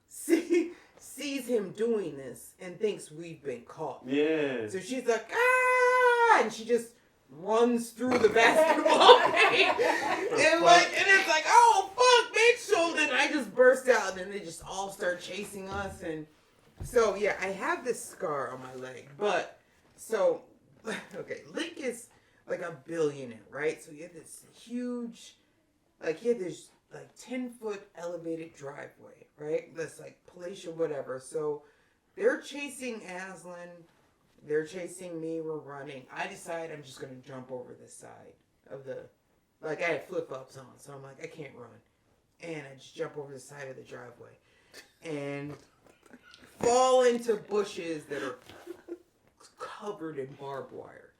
sees him doing this and thinks we've been caught. Yeah. So she's like, ah! And she just runs through the basketball game. and it's like, oh, fuck, bitch. So then I just burst out, and then they just all start chasing us. And so, yeah, I have this scar on my leg. But, so, okay, Link is like a billionaire, right? So he had this huge, like, 10-foot elevated driveway, right? That's like palatial, whatever. So they're chasing Aslan. They're chasing me. We're running. I decide I'm just going to jump over the side of the, like, I had flip-flops on. So I'm like, I can't run. And I just jump over the side of the driveway and fall into bushes that are covered in barbed wire.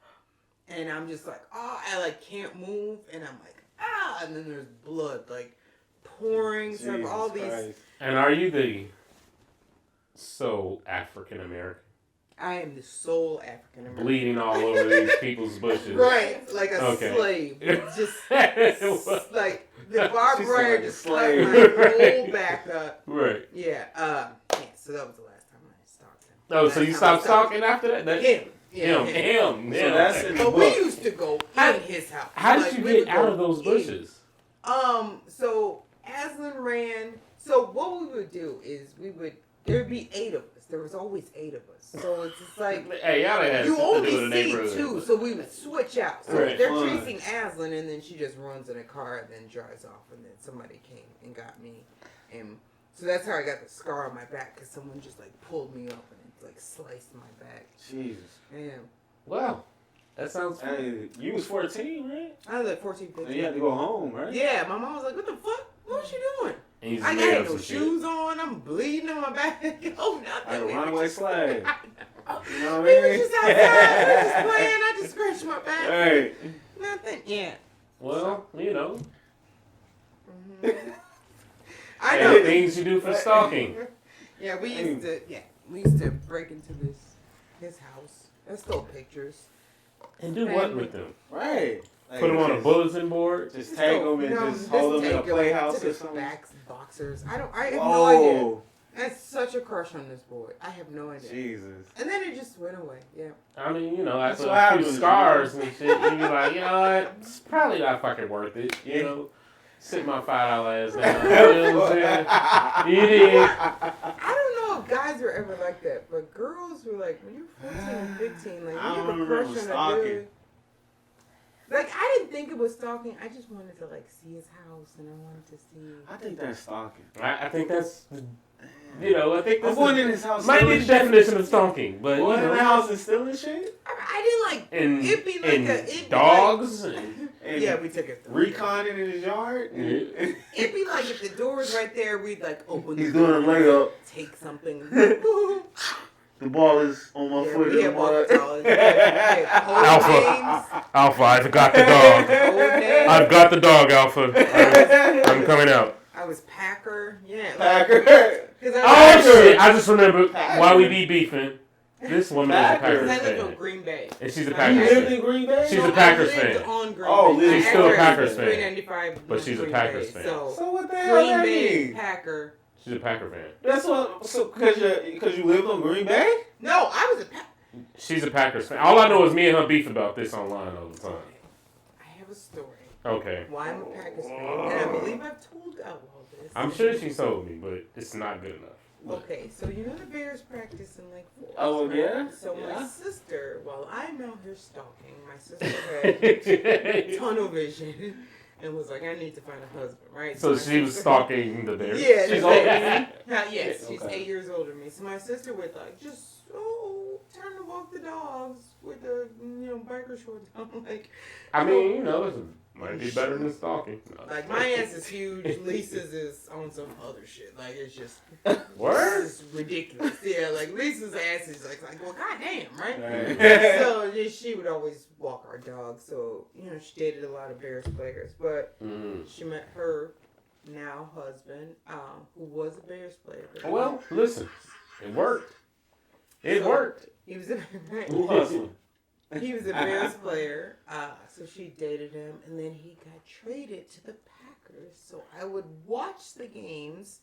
And I'm just like, I like can't move. And I'm like, and then there's blood like pouring from all these. And are you the sole African American? I am the sole African American. Bleeding all over these people's bushes. Right, like a slave. It's just like the barbed wire just cut my whole back up. Right. Yeah. So that was the last time I stalked him. Oh, so you stopped stalking after that? Him. Him. So that's in the book. We used to go in his house. How did you get out of those bushes? So Aslan ran. So what we would do is there'd be 8 of us. There was always 8 of us. So it's just like, hey, y'all had you only to do with the see neighborhood. 2, so we would switch out. So right. they're chasing Aslan, and then she just runs in a car and then drives off, and then somebody came and got me. And so that's how I got the scar on my back, because someone just like pulled me up and like sliced my back. Jesus. Yeah. Wow. That sounds fun. Hey, you was 14, right? I was like 14, 15. And you had to go home, right? Yeah, my mom was like, what the fuck? What was you doing? I had no shoes on. I'm bleeding on my back. Oh, nothing. Like a runaway slave. You know what I mean? We were just outside. We were just playing. I just scratched my back. Hey. Nothing. Yeah. Well, you know. Mm-hmm. I know. Things you do for stalking. Yeah, we used to break into his house and stole pictures. And do what with them? Right. Like, put them on a bulletin board? Just tag them and just hold them in a playhouse or something? Boxers. I have no idea. I had such a crush on this boy. I have no idea. Jesus. And then it just went away. Yeah. I mean, you know, after a few scars and shit, you be like, you know what? It's probably not fucking worth it. You know? Sit my $5 ass down. You know what I'm saying? You did. I don't know if guys were ever like that, but girls were like, when you're 14 and 15, like, you have a crush on a dude. Like, I didn't think it was stalking. I just wanted to, like, see his house, and I wanted to see... I think that's stalking. I think that's... I think I'm going in his house. Might be the definition of stalking, but going in the house and stealing shit. I didn't like. It'd be like dogs. And yeah, we took it. Reconning in his yard. Yeah. It'd be like if the door's right there, we'd like open. He's doing a layup. Take something. The ball is on my foot. Alpha, I've got the dog. I've got the dog, Alpha. I'm coming out. I was Packer. Yeah. Packer. Oh, shit. I just remembered why we be beefing. This woman is a Packers fan. I lived in Green Bay. And she's a Packers fan. You lived in Green Bay? She's a Packers fan. On Green Bay. She's still a Packers fan. 395. But she's a Packers fan. So what the hell Green that Bay mean? Packer. She's a Packer fan. That's what. So because you lived on Green Bay? No, I was a Packer. She's a Packers fan. All I know is me and her beef about this online all the time. I have a story. Okay. Why I'm a Packers fan, and I believe I've told all this. I'm sure she told me, but it's not good enough. Okay, so you know the Bears practice in Lake Forest. Oh, right? yeah? So Yeah. my sister, while I'm out here stalking, my sister had tunnel vision and was like, I need to find a husband, right? So she was stalking the Bears? Yeah, she's older than me. Yes, she's Okay. 8 years older than me. So my sister would like just time to walk the dogs with the biker shorts on. Like, I mean, it might be better than stalking. No. like my ass is huge. Lisa's is on some other shit. Like it's just Word? It's ridiculous. Yeah, like Lisa's ass is like well, goddamn, right? Right. So she would always walk our dog. So she dated a lot of Bears players, but she met her now husband, who was a Bears player. Well, listen, it worked. It worked. He was Who hustling? He was a Bears player, so she dated him, and then he got traded to the Packers. So I would watch the games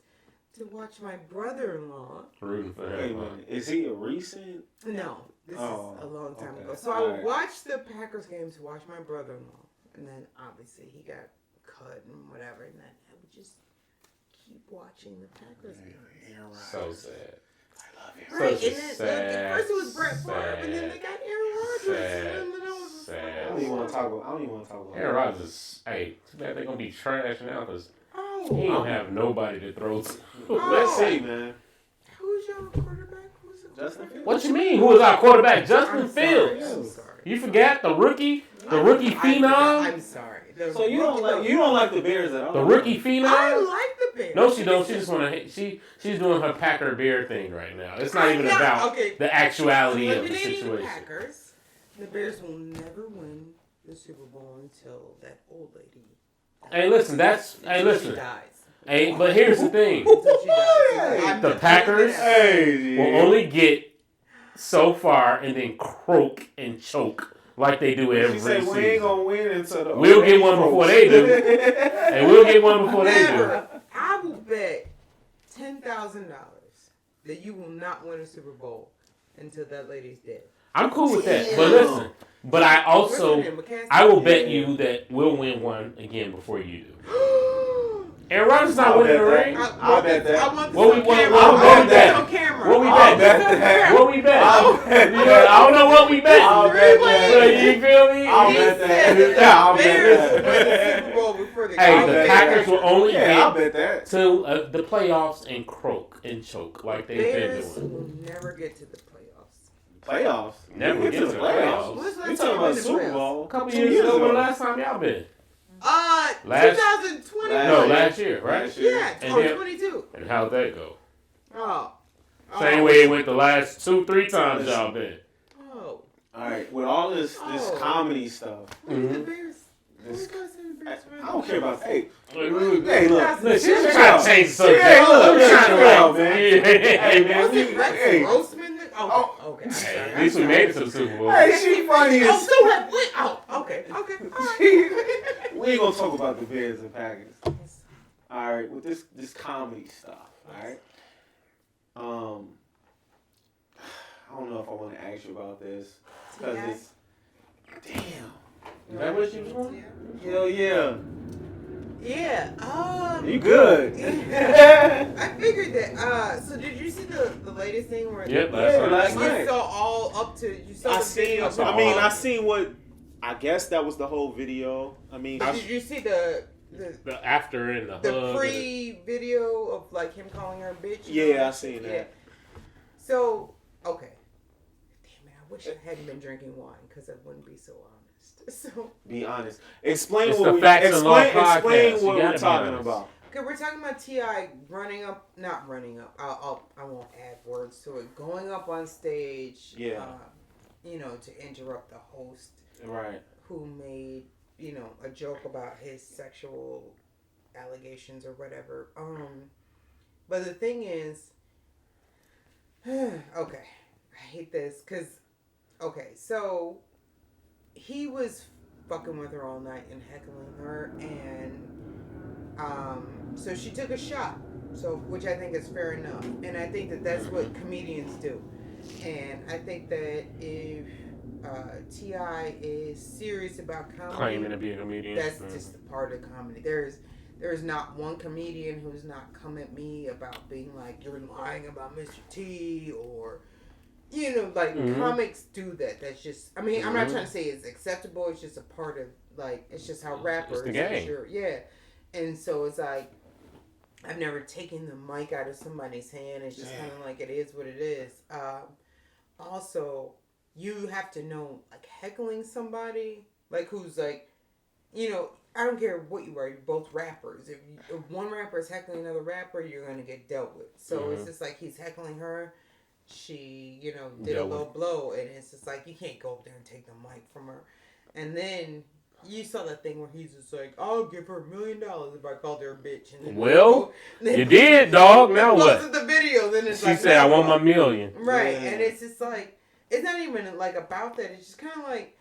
to watch my brother-in-law. Rooting for Wait a him. minute. Is he a recent? No, this is a long time okay. ago. So I would watch the Packers games to watch my brother-in-law, and then obviously he got cut and whatever, and then I would just keep watching the Packers games. So sad. Right, Such a and then sad, at first it was Brett Favre, and then they got Aaron Rodgers, and then I was I don't even want to talk about. Aaron Rodgers, hey, too bad they're going to be trash now because Oh, he don't have nobody to throw to. Let's see, man. who's your quarterback? Who's the Justin quarterback? Fields. What you mean? Who is our quarterback? Justin Fields. I'm sorry. You forgot the rookie phenom? I'm sorry. So you don't like the Bears at all? The rookie phenom? I like the Bears. No, she don't. She just want to. She's doing her Packer Bear thing right now. It's not even about the actuality of the situation. Packers, the Bears will never win the Super Bowl until that old lady. Hey, listen. She dies. Hey, but here's the thing. Until she dies. The Packers will only get so far and then croak and choke like they do every season. She said we ain't gonna win until the We'll get one before they do. And we'll get one before they do. I will bet $10,000 that you will not win a Super Bowl until that lady's dead. I'm cool with that. But listen, but I will bet you that we'll win one again before you do. Aaron Rodgers not winning the ring. I'll bet that. What we bet? What we bet? I don't know what we bet. I'll bet that. You feel me? I'll bet that. Yeah, I'll bet that. Hey, the Packers will only I'll get bet that. to the playoffs and croak and choke like they've been Bears doing. will never get to the playoffs. Playoffs? Never get to the playoffs. You talking about Super Bowl? A couple years ago, when the last time y'all been? 2020. Last year, right? Yeah, And 2022. And how'd that go? Oh. Same way it went the last 2-3 times y'all been. Oh. All right, with all this comedy stuff. The Bears. I don't care about. Hey, Hey, look. she's trying to change the subject. Hey, look, I'm trying to chill, man. Hey, man. Was it Rex Hey. Grossman? Okay. Hey, at least we made it to the Super Bowl. Hey, she funny as. still have win. Okay. All right. We ain't gonna talk about the Bears and Packers. All right, with this comedy stuff. All right. I don't know if I want to ask you about this because it's. Damn. Is that what you was doing? Hell yeah. Yeah. You good? I figured that. So did you see the latest thing where? Yep, last You night. saw all up to. You saw. I seen what I guess that was the whole video. I mean, did you see the after and the pre-video of like him calling her a bitch? Yeah, I seen that. Yeah. So okay, damn it! I wish I hadn't been drinking wine because I wouldn't be so honest. So be honest. Explain it's what the Facts and Law explain podcast. what we're talking about. Okay, we're talking about T.I. not running up. I won't add words to it. Going up on stage. Yeah. To interrupt the host. Right. Who made a joke about his sexual allegations or whatever. But the thing is, okay, I hate this because, okay, so he was fucking with her all night and heckling her, and so she took a shot, which I think is fair enough, and I think that that's what comedians do, and I think that if T.I. is serious about comedy, claiming to be a comedian, that's just a part of comedy. There's not one comedian who's not come at me about being like, you're lying about Mr. T, or comics do that. That's just, I mean, I'm not trying to say it's acceptable. It's just a part of it's just how rappers. It's the game. Yeah, and so it's like, I've never taken the mic out of somebody's hand. It's just kind of like, it is what it is. Also, you have to know, like, heckling somebody, like, who's like, I don't care what you are, you're both rappers. If one rapper is heckling another rapper, you're going to get dealt with. So it's just like, he's heckling her. She, did a low blow, and it's just like, you can't go up there and take the mic from her. And then you saw that thing where he's just like, I'll give her $1 million if I called her a bitch. And then you did, dog. Now what? The video, then it's she said, I want my $1 million. Right, and it's just like, it's not even like about that. It's just kind of like,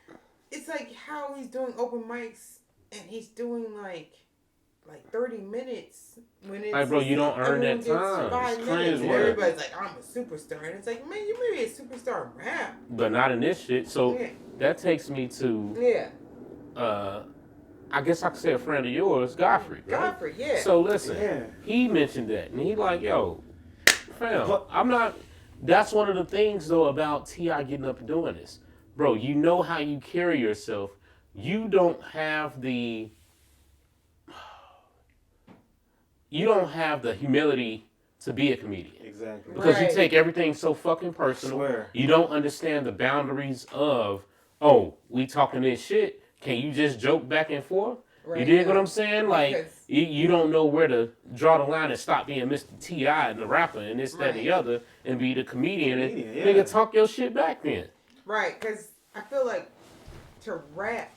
it's like how he's doing open mics, and he's doing like 30 minutes when it's like, bro, you don't earn that time. 5 minutes, and everybody's like, I'm a superstar, and it's like, man, you may be a superstar in rap, but not in this shit. So that takes me to I guess I could say a friend of yours, Godfrey. Right? Godfrey, yeah. So listen, he mentioned that, and he like, yo, fam, I'm not. That's one of the things though about T.I. getting up and doing this, bro. You know how you carry yourself. You don't have the humility to be a comedian. Exactly. Because you take everything so fucking personal. You don't understand the boundaries of, we talking this shit. Can you just joke back and forth? Right. You dig what I'm saying? Like, you don't know where to draw the line and stop being Mr. T.I. and the rapper and this, that, and the other, and be the comedian. And nigga, talk your shit back then. Right, because I feel like to rap,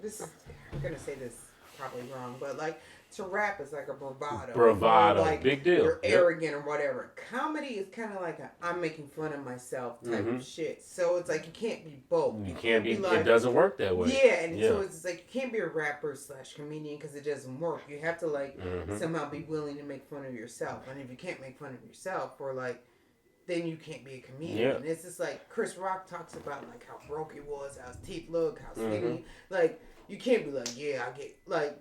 I'm going to say this probably wrong, but like, to rap is like a bravado. Like, big deal. You're arrogant or whatever. Comedy is kind of like I'm making fun of myself type of shit. So it's like you can't be both. You can't be like, it doesn't work that way. Yeah, and so it's like you can't be a rapper / comedian because it doesn't work. You have to like somehow be willing to make fun of yourself. And if you can't make fun of yourself, or like, then you can't be a comedian. Yeah. And it's just like Chris Rock talks about like how broke he was, how his teeth look, how skinny. Like, you can't be like, I get like,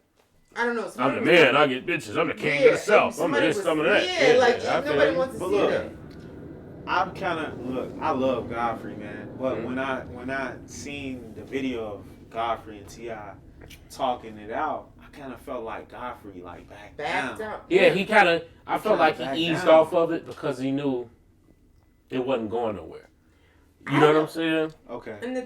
I don't know. I'm the man. I get bitches. I'm the king of the South. I'm this, some of that. Yeah, like nobody wants to see that. I'm kind of I love Godfrey, man. But when I seen the video of Godfrey and T.I. talking it out, I kind of felt like Godfrey like backed down. Yeah, he kind of. I felt like he eased off of it because he knew it wasn't going nowhere. You know what I'm saying? Okay. And the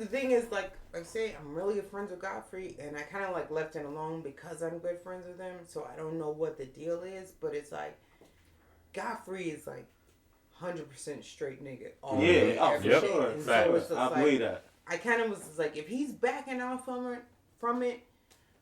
thing is, like I say, I'm really good friends with Godfrey, and I kind of like left him alone because I'm good friends with him. So I don't know what the deal is, but it's like Godfrey is like 100% straight nigga. All day, for sure. And so it's I believe that. I kind of was just like, if he's backing off from it,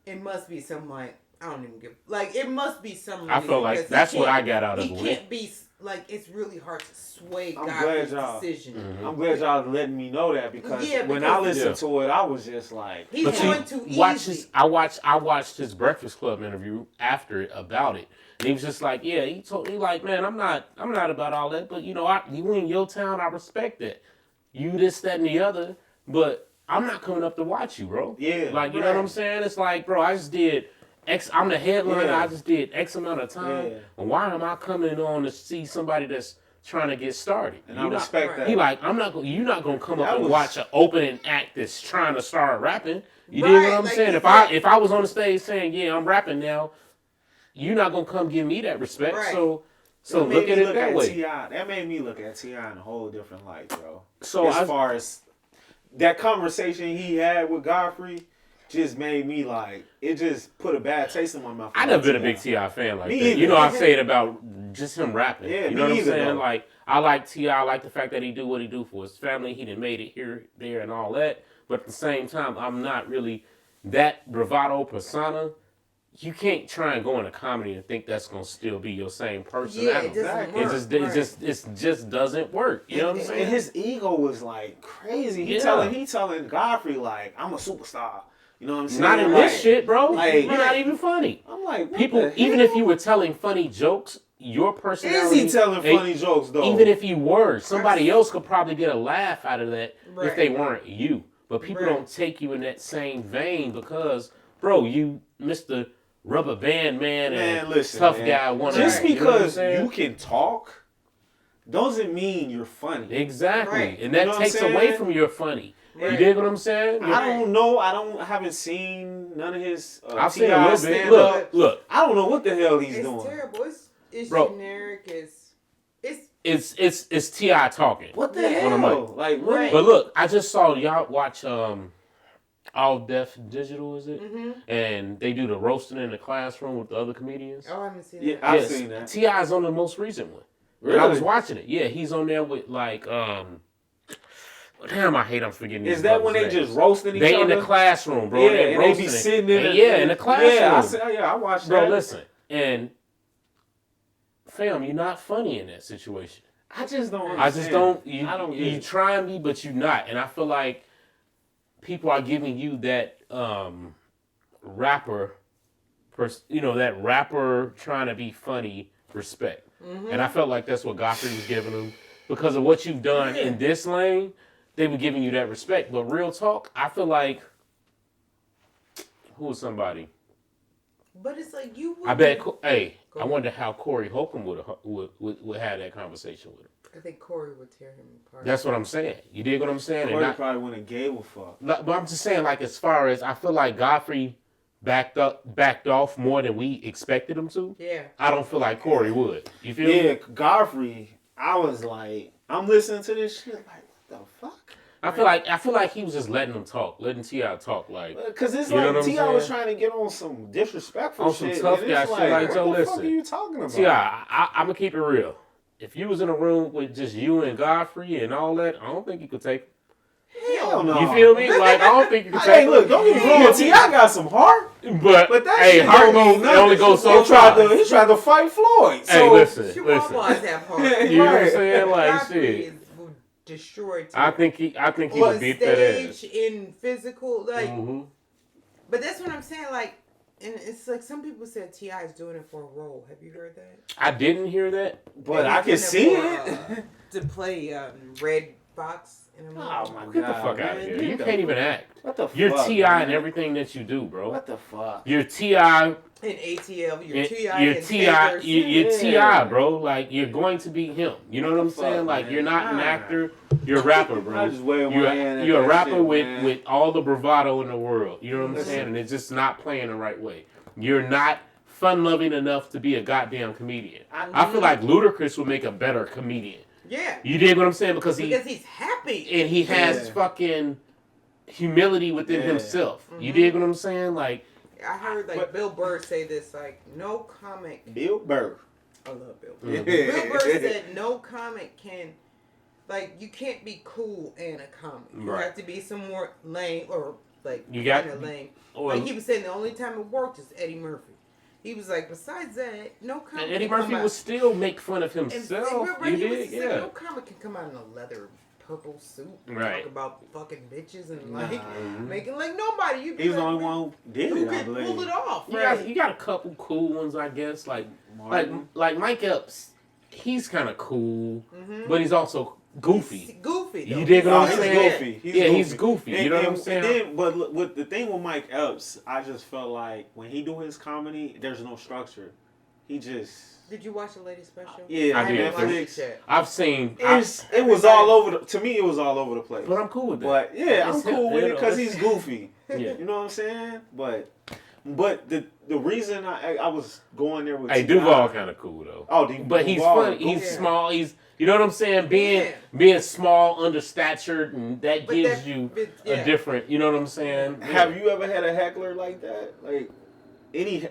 it must be some like, I don't even give, like, it must be some reason. I felt like that's what I got out of it. He can't be, like, it's really hard to sway Godfrey's decision. Mm-hmm. I'm glad y'all letting me know that because when I listened to it, I was just like, he's going too easy. I watched his Breakfast Club interview after it about it. And he was just like, he told me like, man, I'm not about all that, but you know, you in your town, I respect that. You this, that, and the other, but I'm not coming up to watch you, bro. Yeah. Like, you know what I'm saying? It's like, bro, I just did I'm the headliner. I just did X amount of time. Yeah. Why am I coming on to see somebody that's trying to get started. And I respect that. He like, you're not gonna come up and watch an opening act that's trying to start rapping. You dig what I'm saying? If I was on the stage saying, yeah, I'm rapping now, you're not gonna come give me that respect. Right. So look at it that way. T.I., that made me look at T.I. in a whole different light, bro. So as far as that conversation he had with Godfrey, just made me like, it just put a bad taste in my mouth. I never been a big T.I. fan like that. Either. You know, I say it about just him rapping. Yeah, you know what I'm saying? Though. Like, I like T.I. I like the fact that he do what he do for his family. He done made it here, there, and all that. But at the same time, I'm not really that bravado persona. You can't try and go into comedy and think that's gonna still be your same personality. Yeah, it just doesn't work. You know what I'm saying? And his ego was like crazy. He telling Godfrey like, I'm a superstar. You know what I'm saying? Not in this shit, bro. Like, you're not even funny. I'm like, people, even if you were telling funny jokes, your personality. Is he telling funny jokes though? Even if you were, somebody else could probably get a laugh out of that if they weren't you. But people don't take you in that same vein because, bro, you Mr. Rubber Band Man and listen, tough guy. Just because you can talk doesn't mean you're funny. Exactly, and that takes away from your funny. You dig what I'm saying? I don't know. I haven't seen none of his. I've seen a little bit. Look. I don't know what the hell he's doing. It's terrible. It's generic. It's T.I. talking. What the hell? Like, but look, I just saw y'all watch All Deaf Digital, is it? Mm-hmm. And they do the roasting in the classroom with the other comedians. Oh, I haven't seen that. I've seen that. T.I.'s on the most recent one. Really? And I was watching it. Yeah, he's on there with like damn, I hate I'm forgetting. Is that when they just roasting each other? They in the classroom, bro. Yeah, and they be sitting in the classroom. I watched that. Bro, listen, and fam, you're not funny in that situation. I just don't understand. I just don't. You try and be, but you're not. And I feel like people are giving you that rapper, that rapper trying to be funny respect. Mm-hmm. And I felt like that's what Godfrey was giving him because of what you've done in this lane. They were giving you that respect. But real talk, I feel like who was somebody? But it's like you. I bet. Hey, I wonder how Corey Hogan would have that conversation with him. I think Corey would tear him apart. That's what I'm saying. You dig what I'm saying? Corey probably wouldn't have gave a fuck. But I'm just saying, like, as far as I feel like Godfrey backed off more than we expected him to. Yeah. I don't feel like Corey would. You feel me? Yeah, Godfrey. I was like, I'm listening to this shit like, what the fuck? I feel like he was just letting them talk, letting T.I. talk, like. Because it's like T.I. was trying to get on some disrespectful shit. On some tough guy shit, like, Joe, listen. What the fuck are you talking about? T.I., I'm gonna keep it real. If you was in a room with just you and Godfrey and all that, I don't think you could take it. Hell no. You feel me? Like, I don't think you could take it. Hey, look, don't get me wrong. T.I. got some heart. But that shit heart only goes so far. He tried to fight Floyd. Hey, listen. You know what I'm saying? Like, shit. Destroyed. I think he would beat that ass. In physical, like. Mm-hmm. But that's what I'm saying, like, and it's like some people said T.I. is doing it for a role. Have you heard that? I didn't hear that, but I can see it. To play Red Fox in a movie. Oh my god! Get the fuck out of here! You can't even act. What the fuck? You're T.I. in everything that you do, bro. What the fuck? You're T.I. In ATL, you're T.I. You're T.I., bro. Like, you're going to be him. You know what I'm saying? Like, you're not an actor. You're a rapper, bro. You're a rapper with all the bravado in the world. You know what I'm saying? And it's just not playing the right way. You're not fun-loving enough to be a goddamn comedian. I feel like Ludacris would make a better comedian. Yeah. You dig what I'm saying? Because he's happy. And he has fucking humility within himself. Mm-hmm. You dig what I'm saying? Like, I heard Bill Burr say this, like, no comic. Bill Burr. I love Bill Burr. Mm-hmm. Bill Burr said no comic can, like, you can't be cool and a comic. You have to be some more lame or like kind of lame. Like he was saying, the only time it worked is Eddie Murphy. He was like, besides that, no comic. And Eddie Murphy would still make fun of himself. And you did, yeah. No comic can come out in a leather purple suit and talk about fucking bitches and like making like nobody. He's the only one who did it. I believe. Pull it off. You got a couple cool ones, I guess. Like Mike Epps. He's kind of cool, but he's also goofy. He's goofy. Though. You dig what I'm saying? Goofy. He's goofy. You know what I'm saying? But with the thing with Mike Epps, I just felt like when he do his comedy, there's no structure. he just. Did you watch the latest special? Yeah, I did. I've seen. It was all over. To me, it was all over the place. But I'm cool with that. But yeah, I'm cool with it because he's goofy. Yeah. You know what I'm saying? But the reason I was going there with Duval kind of cool though. Oh, but he's funny. He's small. He's you know what I'm saying. Being small, understatured, and that gives you a different. You know what I'm saying? Have you ever had a heckler like that? Like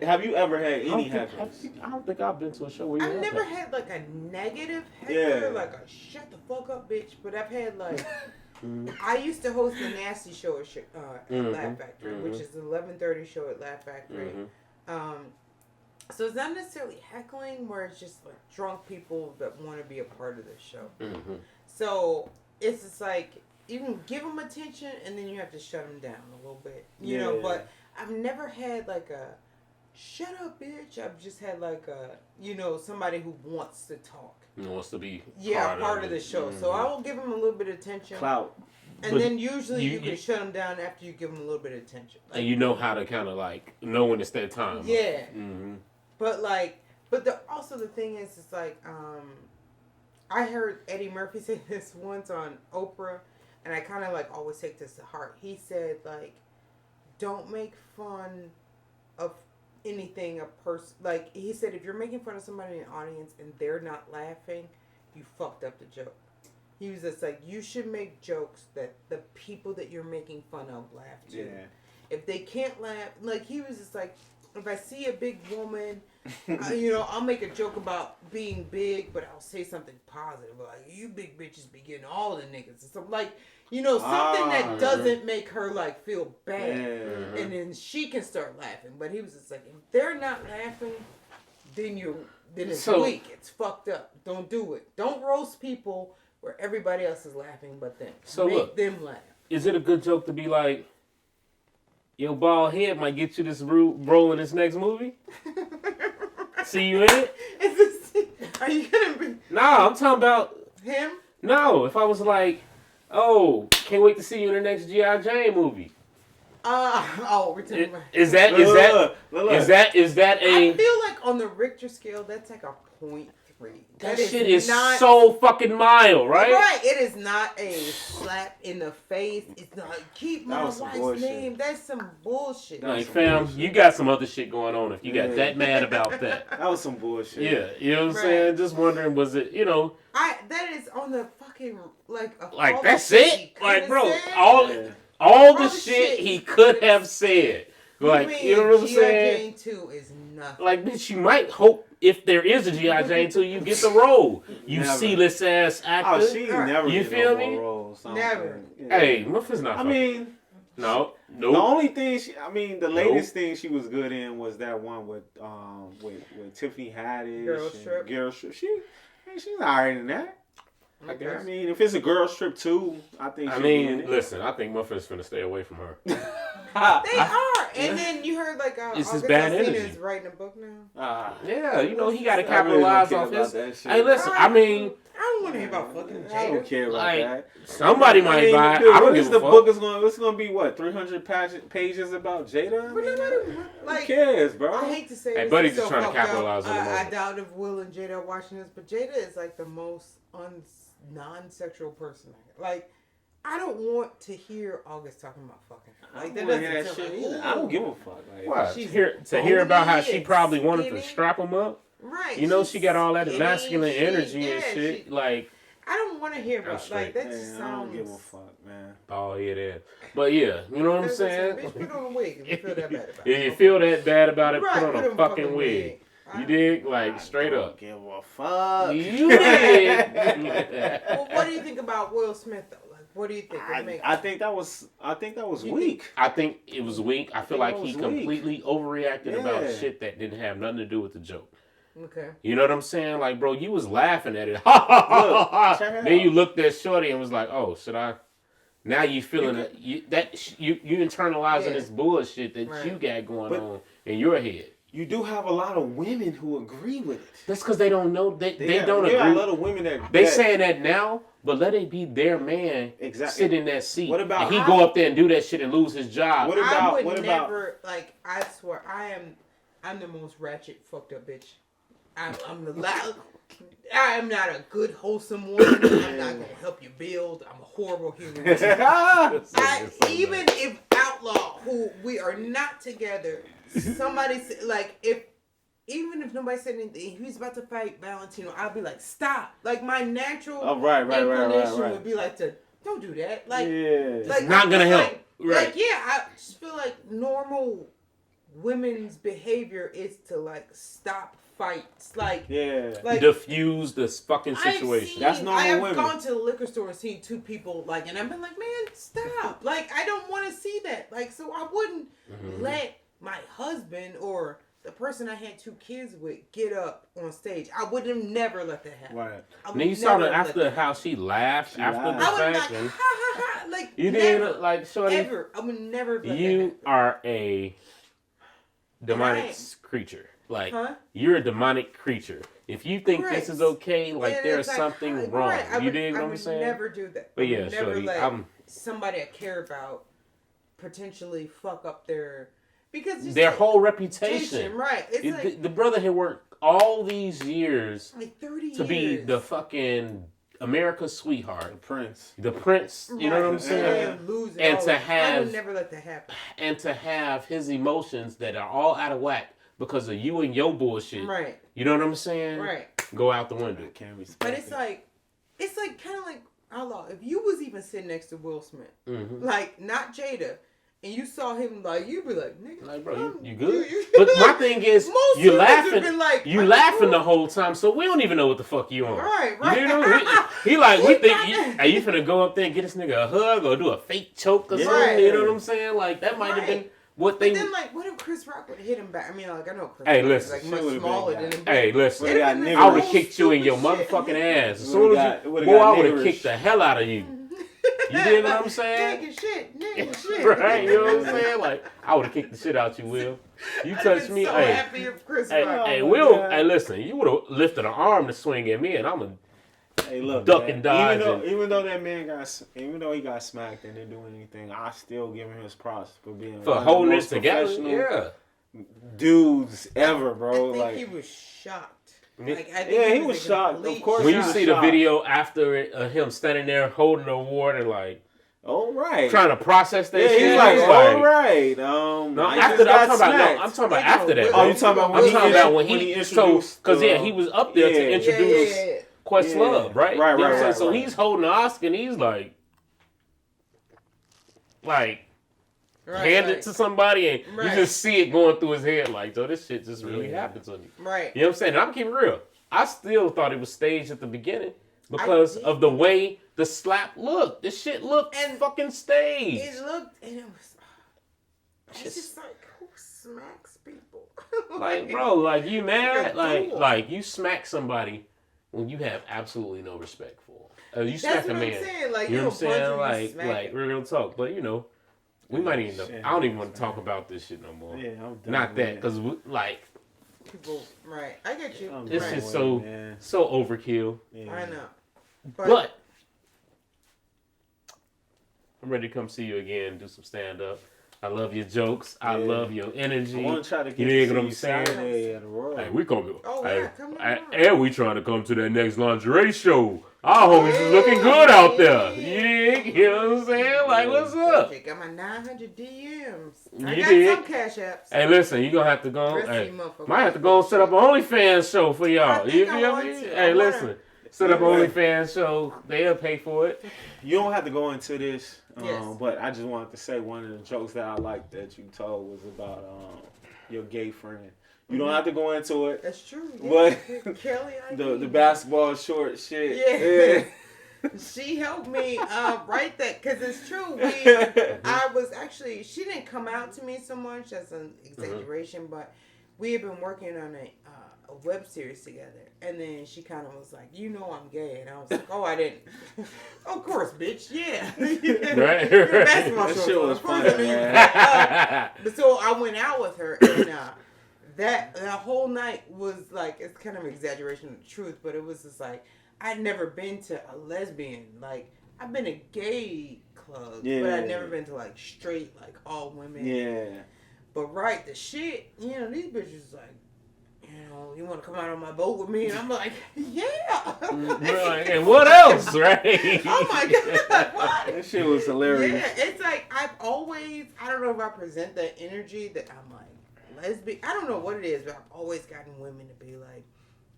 have you ever had any hecklers? I don't think I've been to a show where I've never had like a negative heckler, like a shut the fuck up bitch. But I've had like. I used to host a nasty show at Laugh Factory, which is an 11:30 show at Laugh Factory. So it's not necessarily heckling, where it's just like drunk people that want to be a part of the show. So it's just like you can give them attention, and then you have to shut them down a little bit, you know. But I've never had like a shut up, bitch. I've just had like a somebody who wants to talk. Wants to be part of the show. So I will give them a little bit of attention. Clout. And then usually you can shut them down after you give them a little bit of attention. Like, and you know how to kind of like know when it's that time. Yeah. But also the thing is, it's like, I heard Eddie Murphy say this once on Oprah, and I kind of like always take this to heart. He said like, don't make fun of anything a person, like he said, if you're making fun of somebody in the audience and they're not laughing, you fucked up the joke. He was just like, you should make jokes that the people that you're making fun of laugh too. Yeah. If they can't laugh, like he was just like, if I see a big woman, I'll make a joke about being big, but I'll say something positive, like you big bitches be getting all the niggas, and something like, something that doesn't make her like feel bad, and then she can start laughing. But he was just like, if they're not laughing, then it's weak. It's fucked up. Don't do it. Don't roast people where everybody else is laughing, but then make them laugh. Is it a good joke to be like, your bald head might get you this role in this next movie? See you in it? Are you gonna be? Nah, I'm talking about him. No, if I was like, oh, can't wait to see you in the next G.I. Jane movie. We're talking about. Is that a? I feel like on the Richter scale, that's like a 0.3. That shit is so fucking mild, right? Right. It is not a slap in the face. It's not keep my wife's name. That's some bullshit. Like, fam, you got some other shit going on if you got that mad about that. That was some bullshit. Yeah, you know what I'm saying? Just wondering, was it, that is on the fucking, like that's it? Like, bro, all the shit he could have said. Like, you know what I'm saying? G.I. Jane 2 is nothing. Like, bitch, you might hope if there is a G.I. Jane 2, you get the role. You C-list ass actor. Oh, she never you get feel no me? roles. Never. Yeah. Hey, Muffin's not. No. The only thing the latest thing she was good in was that one with Tiffany Haddish. Girl Strip. She's alright in that. Okay. I mean, if it's a girl strip too, I think. Listen, I think Muffin's finna stay away from her. They are, and then you heard it's his bad energy. Is writing a book now. Yeah, he got to capitalize off his. Hey, listen, I don't want to hear about fucking Jada. I don't care about that. Somebody might buy it. Dude, I don't give a fuck. Book is going. It's going to be what 300 pages about Jada. Who cares, bro? I hate to say. Hey, buddy's just trying to capitalize on the moment. I doubt if Will and Jada are watching this, but Jada is like the most non-sexual person. Like, I don't want to hear August talking about fucking her. Like, that doesn't sound like, I don't give a fuck. Like, what? To hear about how she probably wanted to strap him up. Right. She got all that masculine energy and shit. I don't want to hear about that. That just sounds. I don't give a fuck, man. Oh, yeah, that. But yeah, you know what I'm saying? Bitch, put on a wig if you feel that bad about it. If you feel that bad about it, put on a fucking wig. You dig? Straight up. Give a fuck. You dig? Well, what do you think about Will Smith though? Like, what do you think? I think that was weak. I think it was weak. I feel like he completely overreacted about shit that didn't have nothing to do with the joke. Okay. You know what I'm saying? Like, bro, you was laughing at it. Ha ha ha ha. Then you looked at Shorty and was like, oh, should I? Now you feeling you internalizing this bullshit that you got going on in your head. You do have a lot of women who agree with it. That's because they don't know. They don't agree. There are a lot of women that... They saying that now, but let it be their man sit in that seat. What about... And he go up there and do that shit and lose his job. I swear, I'm the most ratchet, fucked up bitch I'm not a good, wholesome woman. I'm not gonna help you build. I'm a horrible human being. Even if outlaw, who we are not together, somebody like even if nobody said anything, he's about to fight Valentino, I'll be like, stop. Like my natural inclination would be like to don't do that. Like, it's not gonna help. Like, I just feel like normal women's behavior is to like stop fights, like diffuse this fucking situation. That's normal women. I've gone to the liquor store and seen two people like, and I've been like, man, stop. Like, I don't want to see that. Like, so I wouldn't let my husband or the person I had 2 kids with get up on stage. I would have never let that happen. Right. Now you saw that after how she laughed after the fact. I would ha. Like, you didn't like, shorty. Ever. I would never let you that are a demonic creature. Like, you're a demonic creature. If you think this is okay, like, there's something wrong. You dig what I'm saying? I would never do that. But yeah, never let somebody I care about potentially fuck up their whole reputation. Right. It's like, the brother had worked all these years like 30 years to be the fucking America's sweetheart. The prince, you know what I'm saying? And to have, I would never let that happen. And to have his emotions that are all out of whack because of you and your bullshit. Right. You know what I'm saying? Right. Go out the window. But it's like kind of like outlaw. If you was even sitting next to Will Smith, like not Jada, and you saw him, like, you'd be like, nigga, like, bro, you good? But my thing is, you laughing, like, you laughing the whole time, so we don't even know what the fuck you on. Right. You know, he like, we think, you finna go up there and get this nigga a hug or do a fake choke or something, you know what I'm saying? Like, that might have been what they... But then, like, what if Chris Rock would have hit him back? I mean, like, I know Chris Rock is, like, much smaller than him. Hey, listen, I would have kicked you in your motherfucking ass. As soon as you... Boy, I would have kicked the hell out of you. You dig what I'm saying? Nigga shit. Right, you know what I'm saying? Like, I would have kicked the shit out you, Will. You touched me. So happy if Chris Rock. Hey, Will, hey, listen, you would have lifted an arm to swing at me, and I'm a duck and dodge. Even though that man he got smacked and didn't do anything, I still give him his props for being for holding this together. Dudes ever, bro. I think he was shocked. Like, he was shocked. Of course, when you see the video after him standing there holding the award and like, trying to process that shit. He's like, all right. No, after that, I'm talking about after that. Oh, you talking about when he introduced? Because he was up there to introduce Questlove, right? Right. So he's holding the Oscar and he's like. Hand it to somebody and you just see it going through his head like, so this shit just really happened to me. Right. You know what I'm saying? And I'm keeping it real. I still thought it was staged at the beginning because of the way the slap looked. This shit looked fucking staged. It looked, and it was, it's just like, who smacks people? Like, bro, like, you mad? Like, you smack somebody when you have absolutely no respect for them. You smack a man. Like, you know what I'm saying? Like, real talk. But, you know, we might even know. I don't even want to talk about this shit no more. Yeah, I'm done. Not that, because, like... People, right. I get you. It's just so overkill. Yeah. I know. But I'm ready to come see you again, do some stand-up. I love your jokes. I love your energy. I want to try to get you know what I'm saying? At the Royal. Hey, we gonna go. Oh, yeah, come on. And we trying to come to that next lingerie show. Our homies is looking good out there. You know what I'm saying? Like, what's up? Got my 900 DMs. I got some cash apps. Hey, listen, you gonna have to go. Might have to go and set up an OnlyFans show for y'all. You feel me? Hey, listen. Set up an OnlyFans show. They'll pay for it. You don't have to go into this, but I just wanted to say one of the jokes that I liked that you told was about your gay friend. You don't have to go into it. That's true. Yeah. But Kelly, the basketball short shit. Yeah. She helped me write that because it's true. She didn't come out to me so much. That's an exaggeration, but we had been working on a web series together, and then she kind of was like, "You know I'm gay," and I was like, "Oh, I didn't." Of course, bitch. Yeah. Right. Basketball show was fun. But so I went out with her, and that whole night was like, it's kind of an exaggeration of the truth, but it was just like, I'd never been to a lesbian. Like, I've been to gay clubs, but I'd never been to like straight, like all women. Yeah. But the shit, these bitches like, you want to come out on my boat with me? And I'm like, yeah. Right. And what else, right? Oh my God. What? That shit was hilarious. Yeah, it's like I don't know if I present that energy that I'm like lesbian. I don't know what it is, but I've always gotten women to be like,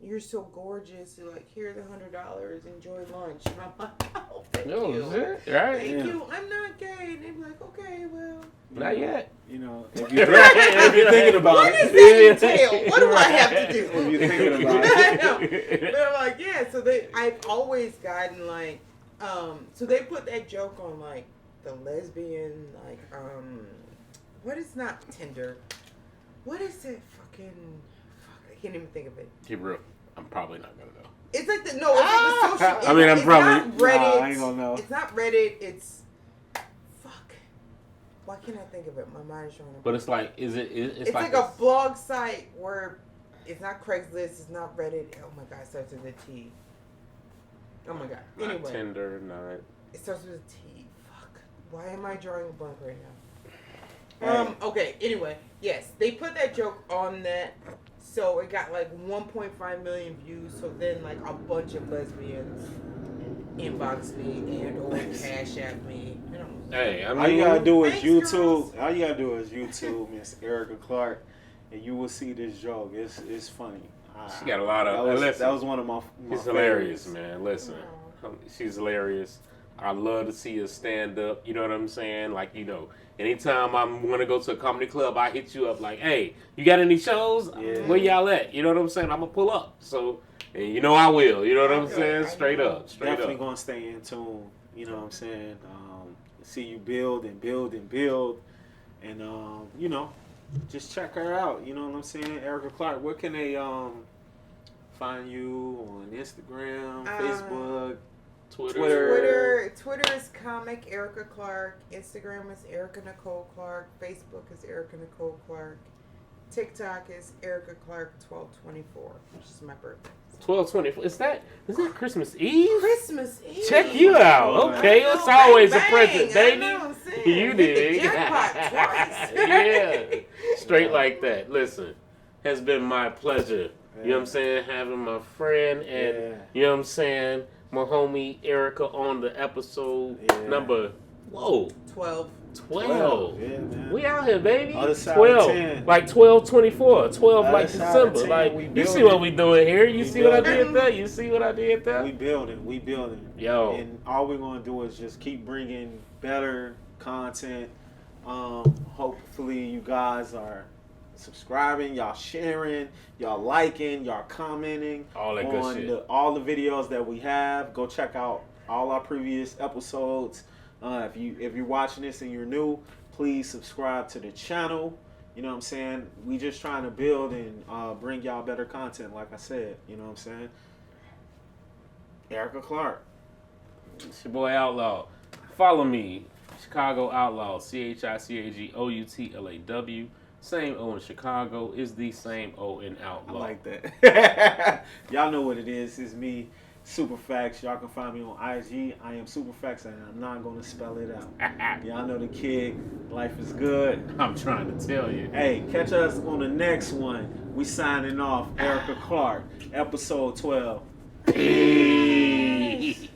you're so gorgeous. You're like, here's $100. Enjoy lunch. And I'm like, oh, thank you. Right? Thank you. I'm not gay. And they're like, okay, well. Not yet. You know, if you're thinking about what it. does that entail? What do I have to do? If you're thinking about I know. They're like, yeah. So I've always gotten like, so they put that joke on like the lesbian, like, what is not Tinder? What is it? Fuck, I can't even think of it. Keep real. I'm probably not gonna know. It's like the social. I mean, I'm probably not Reddit. I ain't gonna know. It's not Reddit. It's fuck. Why can't I think of it? My mind is showing up. But it's like, it's like a blog site where it's not Craigslist. It's not Reddit. Oh my God, it starts with a T. Oh my God. Anyway, not Tinder, not. It starts with a T. Fuck. Why am I drawing a blank right now? Okay. Anyway, yes, they put that joke on that. So it got like 1.5 million views. So then like a bunch of lesbians inbox me and or cash at me. Hey, I mean, all you gotta do is YouTube. Girls. All you gotta do is YouTube Miss Erica Clark, and you will see this joke. It's funny. She got a lot of. That was one of my She's hilarious, man. Listen, she's hilarious. I love to see her stand up. You know what I'm saying? Like, you know, anytime I want to go to a comedy club, I hit you up like, hey, you got any shows? Yeah. Where y'all at? You know what I'm saying? I'm going to pull up. So, and you know I will. You know what I'm saying? Straight up. Definitely going to stay in tune. You know what I'm saying? See you build and build and build. And, you know, just check her out. You know what I'm saying? Erica Clark. Where can they find you on Instagram, Facebook? Twitter is comic Erica Clark. Instagram is Erica Nicole Clark. Facebook is Erica Nicole Clark. TikTok is Erica Clark 1224, which is my birthday. 12/24. Is that Christmas Eve? Christmas Eve. Check you out. Okay, it's always a present, baby. Know, you did. Jackpot twice. Yeah. Straight like that. Listen, has been my pleasure. You know what I'm saying? Having my friend and you know what I'm saying? My homie Erica on the episode number 12. 12. Yeah, man. We out here, baby. Other side 12. 10. Like 12/24. 12 like December. 10, like you see what we doing here? You see what I did there? You see what I did there? We building. Yo. And all we're gonna do is just keep bringing better content. Hopefully you guys are subscribing, y'all sharing, y'all liking, y'all commenting all that good shit. All the videos that we have. Go check out all our previous episodes. If you're watching this and you're new, please subscribe to the channel. You know what I'm saying? We just trying to build and bring y'all better content, like I said. You know what I'm saying? Erica Clark. It's your boy Outlaw. Follow me, Chicago Outlaw, ChicagoOutlaw. Same O in Chicago is the same O in Outlaw. I like that. Y'all know what it is. It's me, Superfacts. Y'all can find me on IG. I am Superfacts, and I'm not going to spell it out. Y'all know the kid. Life is good. I'm trying to tell you. Hey, catch us on the next one. We signing off. Erica Clark, episode 12. Peace.